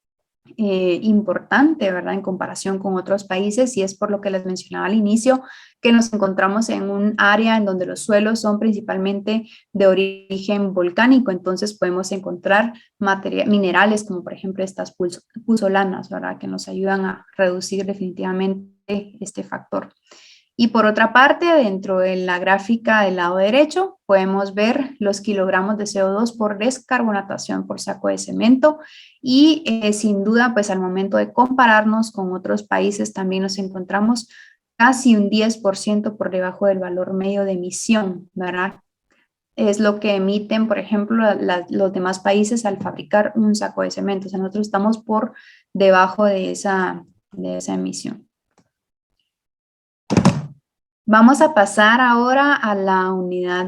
importante, ¿verdad? En comparación con otros países, y es por lo que les mencionaba al inicio, que nos encontramos en un área en donde los suelos son principalmente de origen volcánico. Entonces podemos encontrar minerales como por ejemplo estas puzolanas, ¿verdad? Que nos ayudan a reducir definitivamente este factor. Y por otra parte, dentro de la gráfica del lado derecho, podemos ver los kilogramos de CO2 por descarbonatación por saco de cemento, y sin duda, pues al momento de compararnos con otros países también nos encontramos casi un 10% por debajo del valor medio de emisión, ¿verdad? Es lo que emiten, por ejemplo, los demás países al fabricar un saco de cemento. O sea, nosotros estamos por debajo de esa emisión. Vamos a pasar ahora a la unidad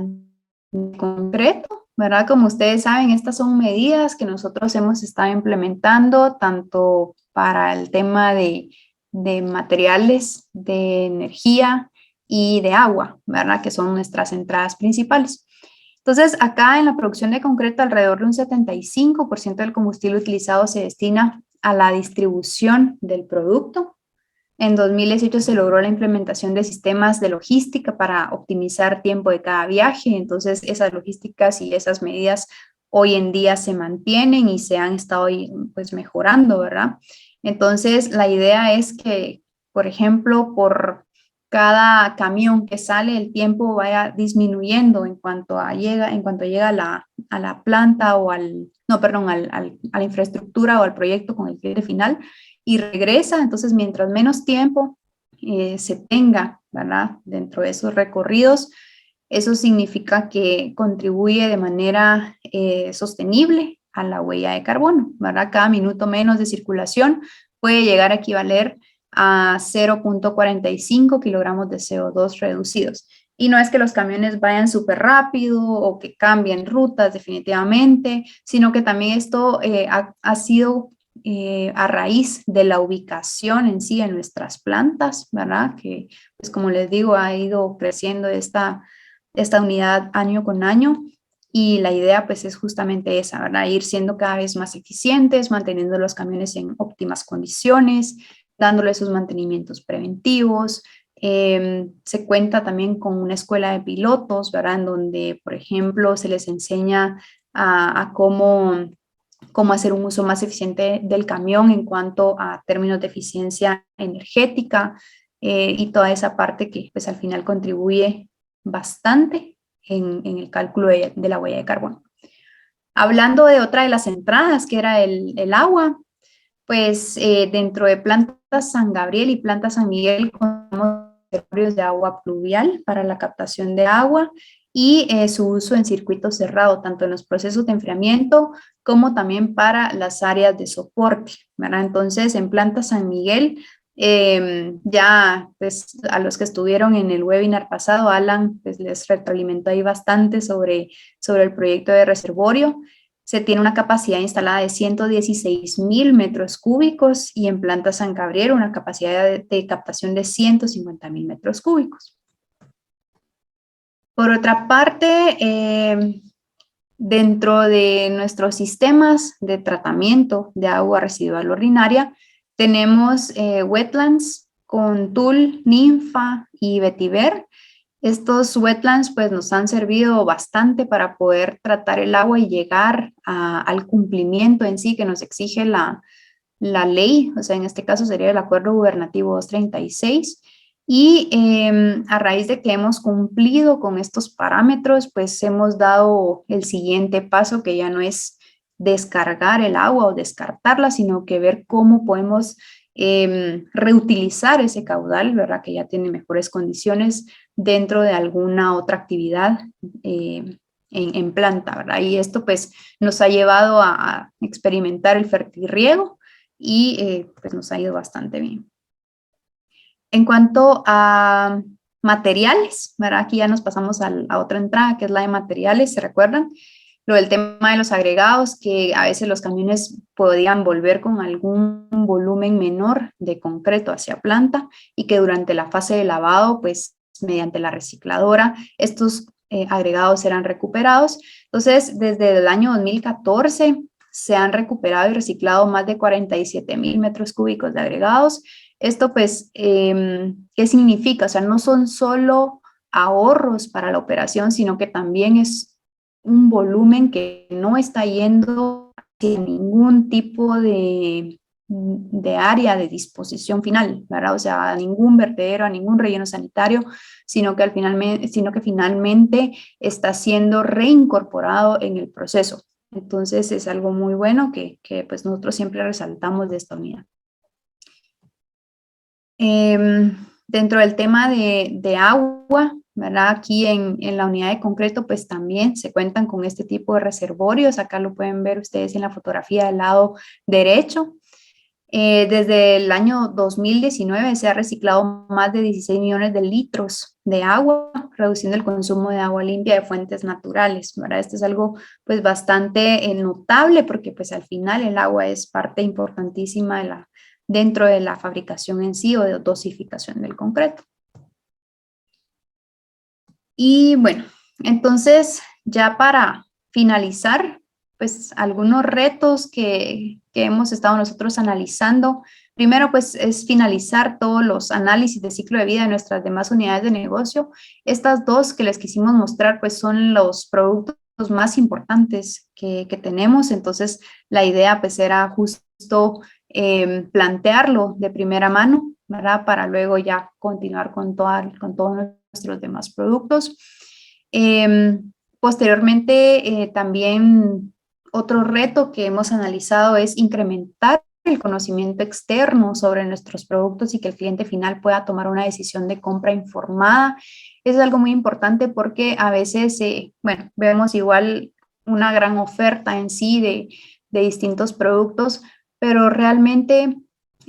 concreto, ¿verdad? Como ustedes saben, estas son medidas que nosotros hemos estado implementando tanto para el tema de materiales, de energía y de agua, ¿verdad? Que son nuestras entradas principales. Entonces, acá en la producción de concreto, alrededor de un 75% del combustible utilizado se destina a la distribución del producto. En 2018 se logró la implementación de sistemas de logística para optimizar tiempo de cada viaje. Entonces, esas logísticas y esas medidas hoy en día se mantienen y se han estado pues mejorando, ¿verdad? Entonces, la idea es que, por ejemplo, por cada camión que sale, el tiempo vaya disminuyendo en cuanto llega a la planta o a la infraestructura o al proyecto con el cliente final, y regresa. Entonces, mientras menos tiempo se tenga, ¿verdad? Dentro de esos recorridos, eso significa que contribuye de manera sostenible a la huella de carbono, ¿verdad? Cada minuto menos de circulación puede llegar a equivaler a 0.45 kilogramos de CO2 reducidos. Y no es que los camiones vayan súper rápido o que cambien rutas definitivamente, sino que también esto ha sido a raíz de la ubicación en sí en nuestras plantas, ¿verdad? Que, pues como les digo, ha ido creciendo esta unidad año con año, y la idea pues es justamente esa, ¿verdad? Ir siendo cada vez más eficientes, manteniendo los camiones en óptimas condiciones, dándole esos mantenimientos preventivos. Se cuenta también con una escuela de pilotos, ¿verdad? En donde, por ejemplo, se les enseña a cómo cómo hacer un uso más eficiente del camión en cuanto a términos de eficiencia energética y toda esa parte que pues al final contribuye bastante en el cálculo de la huella de carbono. Hablando de otra de las entradas, que era el agua, pues dentro de Plantas San Gabriel y Plantas San Miguel tenemos reservorios de agua pluvial para la captación de agua y su uso en circuito cerrado, tanto en los procesos de enfriamiento como también para las áreas de soporte, ¿verdad? Entonces, en Plantas San Miguel, ya pues, a los que estuvieron en el webinar pasado, Alan pues, les retroalimentó ahí bastante sobre el proyecto de reservorio. Se tiene una capacidad instalada de 116,000 metros cúbicos y en Planta San Gabriel una capacidad de captación de 150,000 metros cúbicos. Por otra parte, dentro de nuestros sistemas de tratamiento de agua residual ordinaria, tenemos wetlands con tul, ninfa y vetiver. Estos wetlands pues nos han servido bastante para poder tratar el agua y llegar al cumplimiento en sí que nos exige la ley, o sea, en este caso sería el Acuerdo Gubernativo 236. Y a raíz de que hemos cumplido con estos parámetros, pues hemos dado el siguiente paso, que ya no es descargar el agua o descartarla, sino que ver cómo podemos reutilizar ese caudal, ¿verdad? Que ya tiene mejores condiciones dentro de alguna otra actividad en planta, ¿verdad? Y esto pues nos ha llevado a experimentar el fertirriego y pues nos ha ido bastante bien. En cuanto a materiales, ¿verdad? Aquí ya nos pasamos a otra entrada, que es la de materiales, ¿se recuerdan? Lo del tema de los agregados, que a veces los camiones podían volver con algún volumen menor de concreto hacia planta y que durante la fase de lavado, pues mediante la recicladora, estos agregados eran recuperados. Entonces, desde el año 2014 se han recuperado y reciclado más de 47,000 metros cúbicos de agregados. Esto, pues, ¿qué significa? O sea, no son solo ahorros para la operación, sino que también es un volumen que no está yendo a ningún tipo de área de disposición final, ¿verdad? O sea, a ningún vertedero, a ningún relleno sanitario, sino que finalmente está siendo reincorporado en el proceso. Entonces, es algo muy bueno que pues nosotros siempre resaltamos de esta unidad. Dentro del tema de agua, ¿verdad? Aquí en la unidad de concreto, pues también se cuentan con este tipo de reservorios. Acá lo pueden ver ustedes en la fotografía del lado derecho. Desde el año 2019 se ha reciclado más de 16 millones de litros de agua, reduciendo el consumo de agua limpia de fuentes naturales, ¿verdad? Esto es algo pues bastante notable porque pues al final el agua es parte importantísima dentro de la fabricación en sí o de dosificación del concreto. Y bueno, entonces ya para finalizar, pues algunos retos que hemos estado nosotros analizando. Primero, pues es finalizar todos los análisis de ciclo de vida de nuestras demás unidades de negocio. Estas dos que les quisimos mostrar, pues son los productos más importantes que tenemos. Entonces, la idea pues era justo plantearlo de primera mano, ¿verdad? Para luego ya continuar con todos nuestros demás productos. Posteriormente, también otro reto que hemos analizado es incrementar el conocimiento externo sobre nuestros productos y que el cliente final pueda tomar una decisión de compra informada. Eso es algo muy importante porque a veces, bueno, vemos igual una gran oferta en sí de distintos productos, pero realmente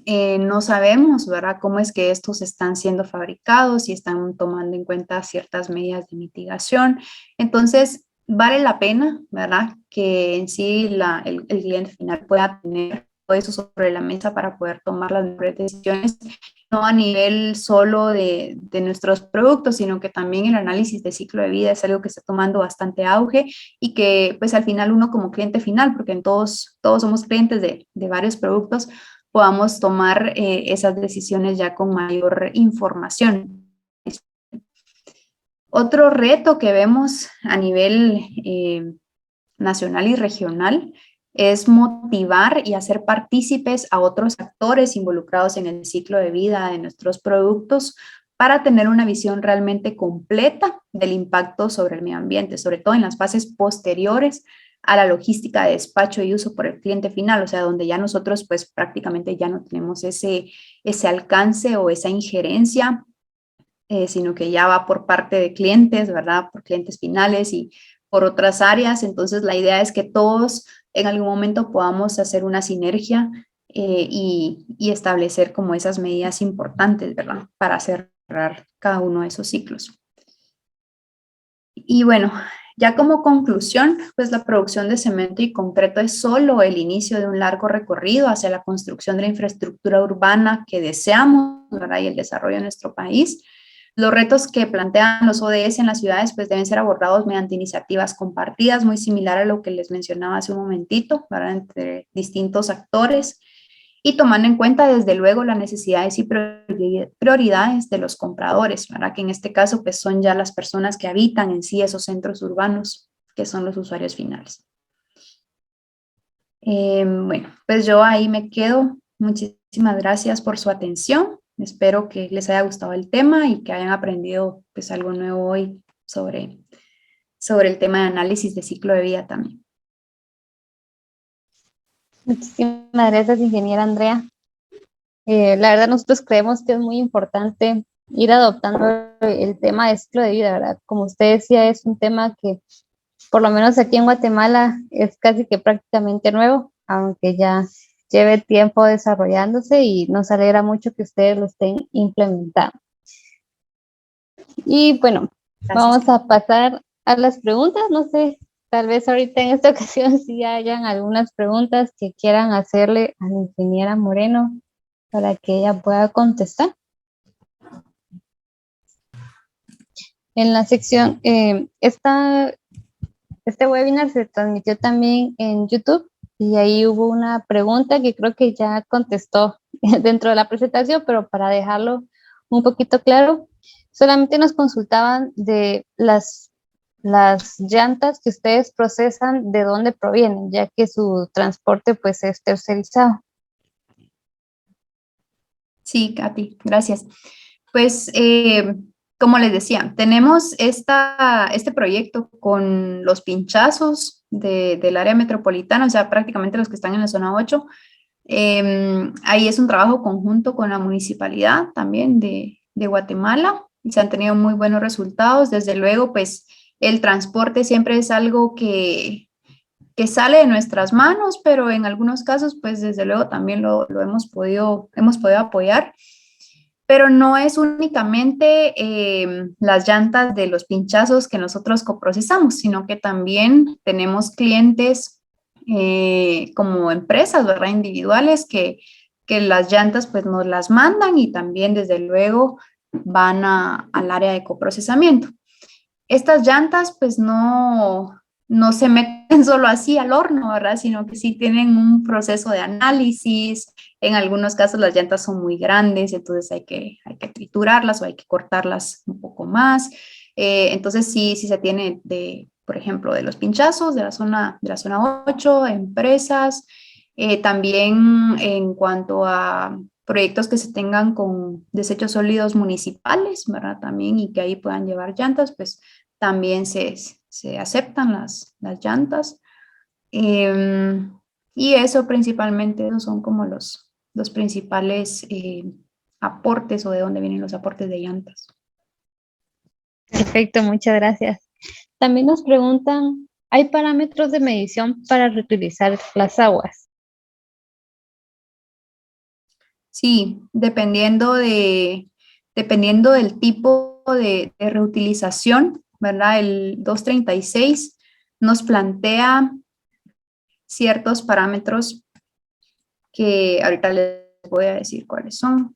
no sabemos, ¿verdad?, cómo es que estos están siendo fabricados y están tomando en cuenta ciertas medidas de mitigación. Entonces, vale la pena, ¿verdad?, que en sí el cliente final pueda tener todo eso sobre la mesa para poder tomar las mejores decisiones, no a nivel solo de nuestros productos, sino que también el análisis de ciclo de vida es algo que está tomando bastante auge y que pues al final uno como cliente final, porque todos somos clientes de varios productos, podamos tomar esas decisiones ya con mayor información. Otro reto que vemos a nivel nacional y regional es motivar y hacer partícipes a otros actores involucrados en el ciclo de vida de nuestros productos para tener una visión realmente completa del impacto sobre el medio ambiente, sobre todo en las fases posteriores a la logística de despacho y uso por el cliente final, o sea, donde ya nosotros pues prácticamente ya no tenemos ese alcance o esa injerencia, sino que ya va por parte de clientes, ¿verdad? Por clientes finales y por otras áreas. Entonces, la idea es que todos en algún momento podamos hacer una sinergia y establecer como esas medidas importantes, ¿verdad? Para cerrar cada uno de esos ciclos. Y bueno, ya como conclusión, pues la producción de cemento y concreto es solo el inicio de un largo recorrido hacia la construcción de la infraestructura urbana que deseamos, ¿verdad? Y el desarrollo de nuestro país. Los retos que plantean los ODS en las ciudades pues deben ser abordados mediante iniciativas compartidas, muy similar a lo que les mencionaba hace un momentito, ¿verdad? Entre distintos actores y tomando en cuenta desde luego las necesidades y prioridades de los compradores, ¿verdad? Que en este caso pues son ya las personas que habitan en sí esos centros urbanos, que son los usuarios finales. Bueno, pues yo ahí me quedo. Muchísimas gracias por su atención. Espero que les haya gustado el tema y que hayan aprendido pues algo nuevo hoy sobre el tema de análisis de ciclo de vida también. Muchísimas gracias, ingeniera Andrea. La verdad, nosotros creemos que es muy importante ir adoptando el tema de ciclo de vida, ¿verdad? Como usted decía, es un tema que, por lo menos aquí en Guatemala, es casi que prácticamente nuevo, aunque ya lleve tiempo desarrollándose y nos alegra mucho que ustedes lo estén implementando. Y bueno, vamos a pasar a las preguntas. No sé, tal vez ahorita en esta ocasión sí hayan algunas preguntas que quieran hacerle a la ingeniera Moreno para que ella pueda contestar. En la sección, este webinar se transmitió también en YouTube y ahí hubo una pregunta que creo que ya contestó dentro de la presentación, pero para dejarlo un poquito claro, solamente nos consultaban de las llantas que ustedes procesan, de dónde provienen, ya que su transporte pues es tercerizado. Sí, Katy, gracias. Pues, como les decía, tenemos este proyecto con los pinchazos del área metropolitana, o sea, prácticamente los que están en la zona 8. Ahí es un trabajo conjunto con la municipalidad también de Guatemala y se han tenido muy buenos resultados. Desde luego, pues el transporte siempre es algo que sale de nuestras manos, pero en algunos casos, pues desde luego también lo hemos podido apoyar. Pero no es únicamente las llantas de los pinchazos que nosotros coprocesamos, sino que también tenemos clientes como empresas, ¿verdad? Individuales que las llantas pues nos las mandan y también desde luego van al área de coprocesamiento. Estas llantas pues no se meten solo así al horno, ¿verdad? Sino que sí tienen un proceso de análisis. En algunos casos las llantas son muy grandes, entonces hay que triturarlas o hay que cortarlas un poco más. Entonces sí se tiene por ejemplo, de los pinchazos de la zona 8, empresas, también en cuanto a proyectos que se tengan con desechos sólidos municipales, ¿verdad? También y que ahí puedan llevar llantas, pues también se aceptan las llantas. Y eso principalmente son como los principales aportes o de dónde vienen los aportes de llantas. Perfecto, muchas gracias. También nos preguntan, ¿hay parámetros de medición para reutilizar las aguas? Sí, dependiendo del tipo de reutilización, ¿verdad? El 236 nos plantea ciertos parámetros que ahorita les voy a decir cuáles son.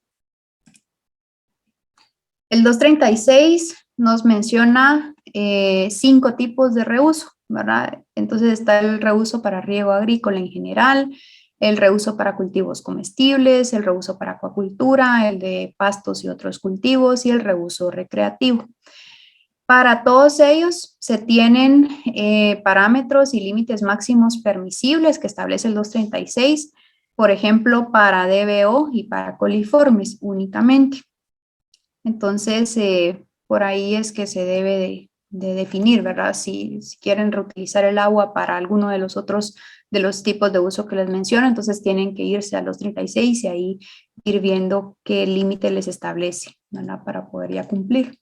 El 236 nos menciona 5 tipos de reuso, ¿verdad? Entonces está el reuso para riego agrícola en general, el reuso para cultivos comestibles, el reuso para acuacultura, el de pastos y otros cultivos y el reuso recreativo. Para todos ellos se tienen parámetros y límites máximos permisibles que establece el 236, por ejemplo, para DBO y para coliformes únicamente. Entonces, por ahí es que se debe de definir, ¿verdad? Si quieren reutilizar el agua para alguno de los otros, de los tipos de uso que les menciono, entonces tienen que irse a los 36 y ahí ir viendo qué límite les establece, ¿verdad? Para poder ya cumplir.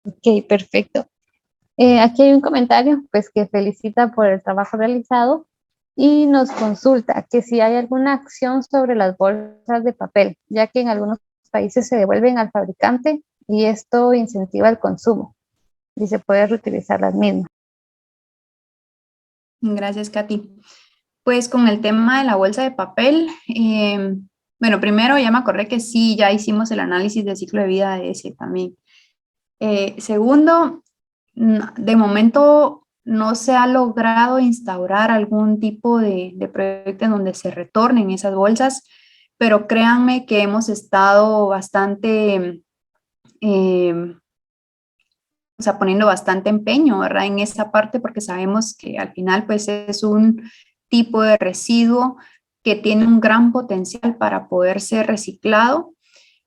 Ok, perfecto. Aquí hay un comentario, pues, que felicita por el trabajo realizado y nos consulta que si hay alguna acción sobre las bolsas de papel, ya que en algunos países se devuelven al fabricante y esto incentiva el consumo y se puede reutilizar las mismas. Gracias, Katy. Pues con el tema de la bolsa de papel, bueno, primero ya me acordé que sí, ya hicimos el análisis del ciclo de vida de ese también. Segundo, de momento no se ha logrado instaurar algún tipo de proyecto en donde se retornen esas bolsas, pero créanme que hemos estado bastante, o sea, poniendo bastante empeño, ¿verdad? En esta parte porque sabemos que al final pues es un tipo de residuo que tiene un gran potencial para poder ser reciclado.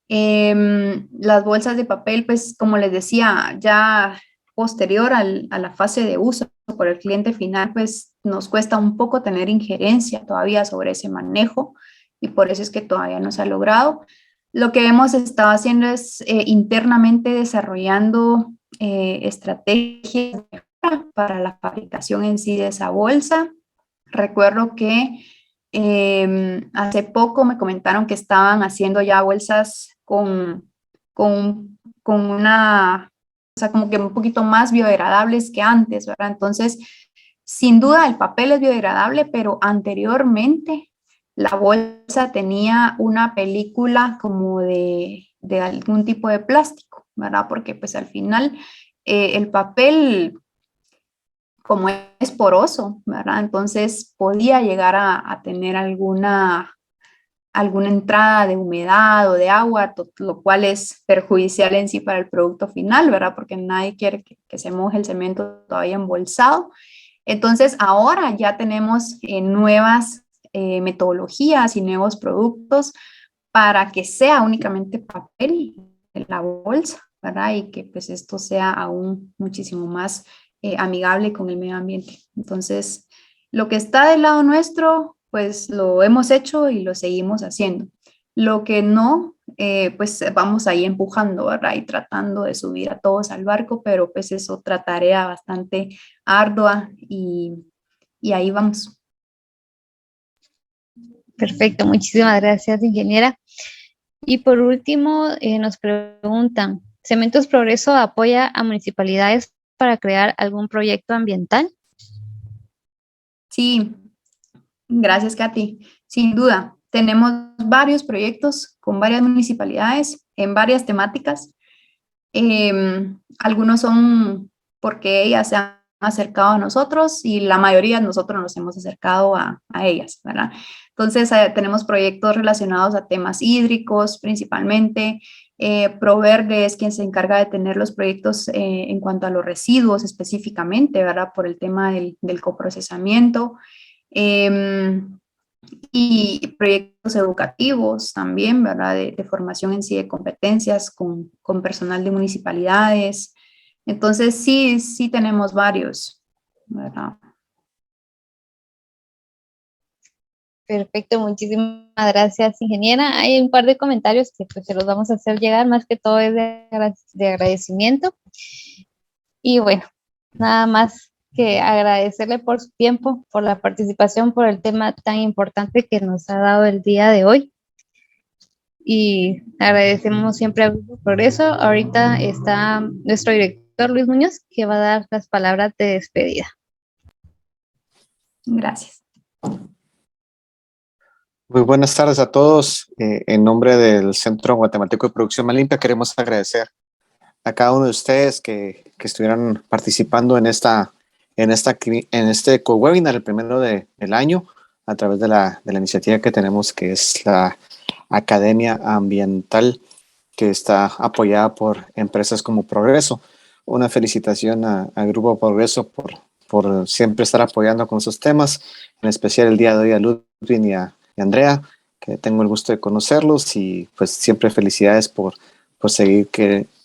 Las bolsas de papel, pues como les decía, ya posterior a la fase de uso por el cliente final, pues nos cuesta un poco tener injerencia todavía sobre ese manejo y por eso es que todavía no se ha logrado. Lo que hemos estado haciendo es internamente desarrollando estrategias para la fabricación en sí de esa bolsa. Recuerdo que hace poco me comentaron que estaban haciendo ya bolsas con una, o sea, como que un poquito más biodegradables que antes, ¿verdad? Entonces, sin duda el papel es biodegradable, pero anteriormente la bolsa tenía una película como de algún tipo de plástico, ¿verdad? Porque pues al final el papel como es poroso, ¿verdad? Entonces podía llegar a tener alguna entrada de humedad o de agua, lo cual es perjudicial en sí para el producto final, ¿verdad? Porque nadie quiere que se moje el cemento todavía embolsado. Entonces, ahora ya tenemos nuevas metodologías y nuevos productos para que sea únicamente papel en la bolsa, ¿verdad? Y que pues esto sea aún muchísimo más amigable con el medio ambiente. Entonces, lo que está del lado nuestro, pues lo hemos hecho y lo seguimos haciendo. Lo que no, pues vamos ahí empujando, ¿verdad? Y tratando de subir a todos al barco, pero pues es otra tarea bastante ardua y ahí vamos. Perfecto, muchísimas gracias, ingeniera. Y por último, nos preguntan, ¿Cementos Progreso apoya a municipalidades para crear algún proyecto ambiental? Sí, gracias, Katy. Sin duda, tenemos varios proyectos con varias municipalidades en varias temáticas. Algunos son porque ellas se han acercado a nosotros y la mayoría de nosotros nos hemos acercado a ellas, ¿verdad? Entonces, tenemos proyectos relacionados a temas hídricos principalmente. Proverde es quien se encarga de tener los proyectos en cuanto a los residuos específicamente, ¿verdad? Por el tema del coprocesamiento. Y proyectos educativos también, ¿verdad? De formación en sí de competencias con personal de municipalidades. Entonces, sí tenemos varios, ¿verdad? Perfecto, muchísimas gracias, ingeniera. Hay un par de comentarios que pues se los vamos a hacer llegar, más que todo es de agradecimiento. Y bueno, nada más que agradecerle por su tiempo, por la participación, por el tema tan importante que nos ha dado el día de hoy. Y agradecemos siempre a Grupo Progreso. Ahorita está nuestro director Luis Muñoz, que va a dar las palabras de despedida. Gracias. Muy buenas tardes a todos. En nombre del Centro Guatemalteco de Producción Más Limpia, queremos agradecer a cada uno de ustedes que estuvieran participando en este webinar, el primero del año, a través de la iniciativa que tenemos, que es la Academia Ambiental que está apoyada por empresas como Progreso. Una felicitación al Grupo Progreso por siempre estar apoyando con esos temas, en especial el día de hoy a Ludwig y a Andrea, que tengo el gusto de conocerlos, y pues siempre felicidades por seguir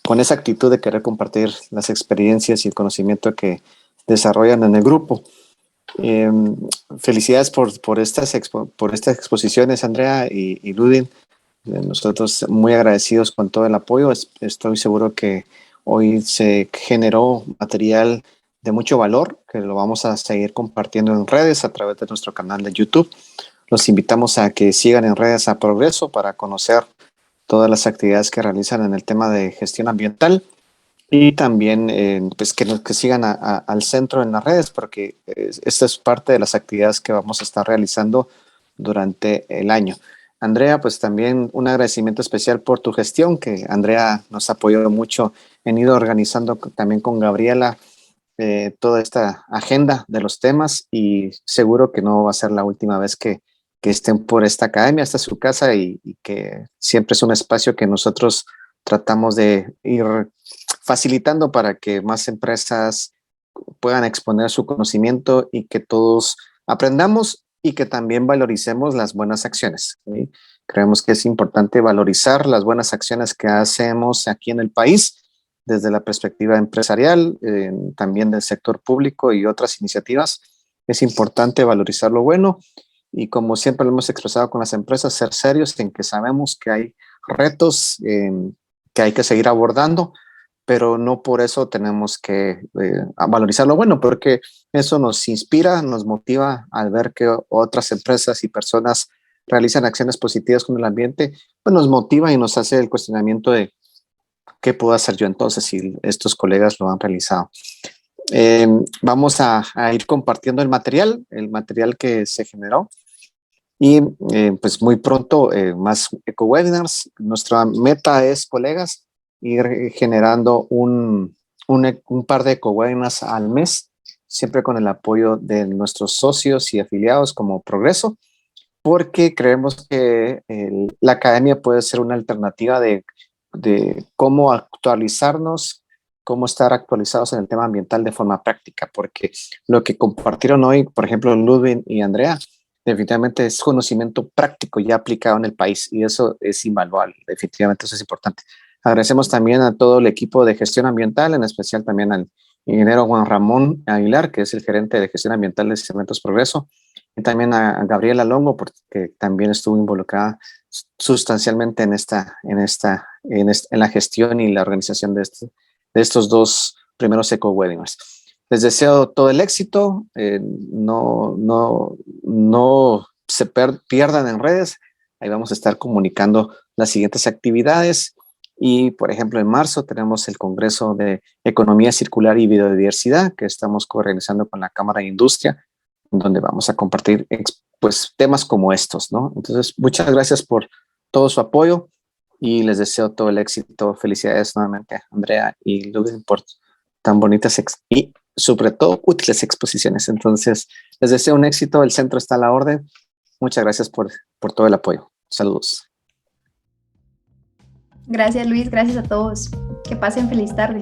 con esa actitud de querer compartir las experiencias y el conocimiento que desarrollan en el grupo. Felicidades por estas exposiciones, Andrea y Ludwig. Nosotros muy agradecidos con todo el apoyo. Estoy seguro que hoy se generó material de mucho valor, que lo vamos a seguir compartiendo en redes a través de nuestro canal de YouTube. Los invitamos a que sigan en redes a Progreso para conocer todas las actividades que realizan en el tema de gestión ambiental, y también pues que sigan al centro en las redes, porque esta es parte de las actividades que vamos a estar realizando durante el año. Andrea, pues también un agradecimiento especial por tu gestión, que Andrea nos apoyó mucho en ir organizando también con Gabriela toda esta agenda de los temas, y seguro que no va a ser la última vez que estén por esta academia. Esta es su casa, y que siempre es un espacio que nosotros tratamos de ir facilitando para que más empresas puedan exponer su conocimiento y que todos aprendamos, y que también valoricemos las buenas acciones, ¿sí? Creemos que es importante valorizar las buenas acciones que hacemos aquí en el país desde la perspectiva empresarial, también del sector público y otras iniciativas. Es importante valorizar lo bueno, y como siempre lo hemos expresado con las empresas, ser serios en que sabemos que hay retos que hay que seguir abordando, pero no por eso tenemos que valorizar lo bueno, porque eso nos inspira, nos motiva al ver que otras empresas y personas realizan acciones positivas con el ambiente, pues nos motiva y nos hace el cuestionamiento de qué puedo hacer yo entonces si estos colegas lo han realizado. Vamos a ir compartiendo el material que se generó, y pues muy pronto más eco-webinars. Nuestra meta es, colegas, ir generando un par de eco-webinars al mes, siempre con el apoyo de nuestros socios y afiliados como Progreso, porque creemos que la academia puede ser una alternativa de cómo actualizarnos, cómo estar actualizados en el tema ambiental de forma práctica, porque lo que compartieron hoy, por ejemplo, Ludwig y Andrea, definitivamente es conocimiento práctico ya aplicado en el país, y eso es invaluable. Definitivamente eso es importante. Agradecemos también a todo el equipo de gestión ambiental, en especial también al ingeniero Juan Ramón Aguilar, que es el gerente de gestión ambiental de Cementos Progreso, y también a Gabriela Longo, porque también estuvo involucrada sustancialmente en la gestión y la organización de estos dos primeros eco-webinars. Les deseo todo el éxito, no se pierdan en redes, ahí vamos a estar comunicando las siguientes actividades, y por ejemplo en marzo tenemos el Congreso de Economía Circular y Biodiversidad, que estamos co-realizando con la Cámara de Industria, donde vamos a compartir pues temas como estos, ¿no? Entonces, muchas gracias por todo su apoyo, y les deseo todo el éxito. Felicidades nuevamente a Andrea y Ludwig por tan bonitas y sobre todo útiles exposiciones. Entonces, les deseo un éxito, el centro está a la orden. Muchas gracias por todo el apoyo. Saludos. Gracias, Luis, gracias a todos. Que pasen feliz tarde.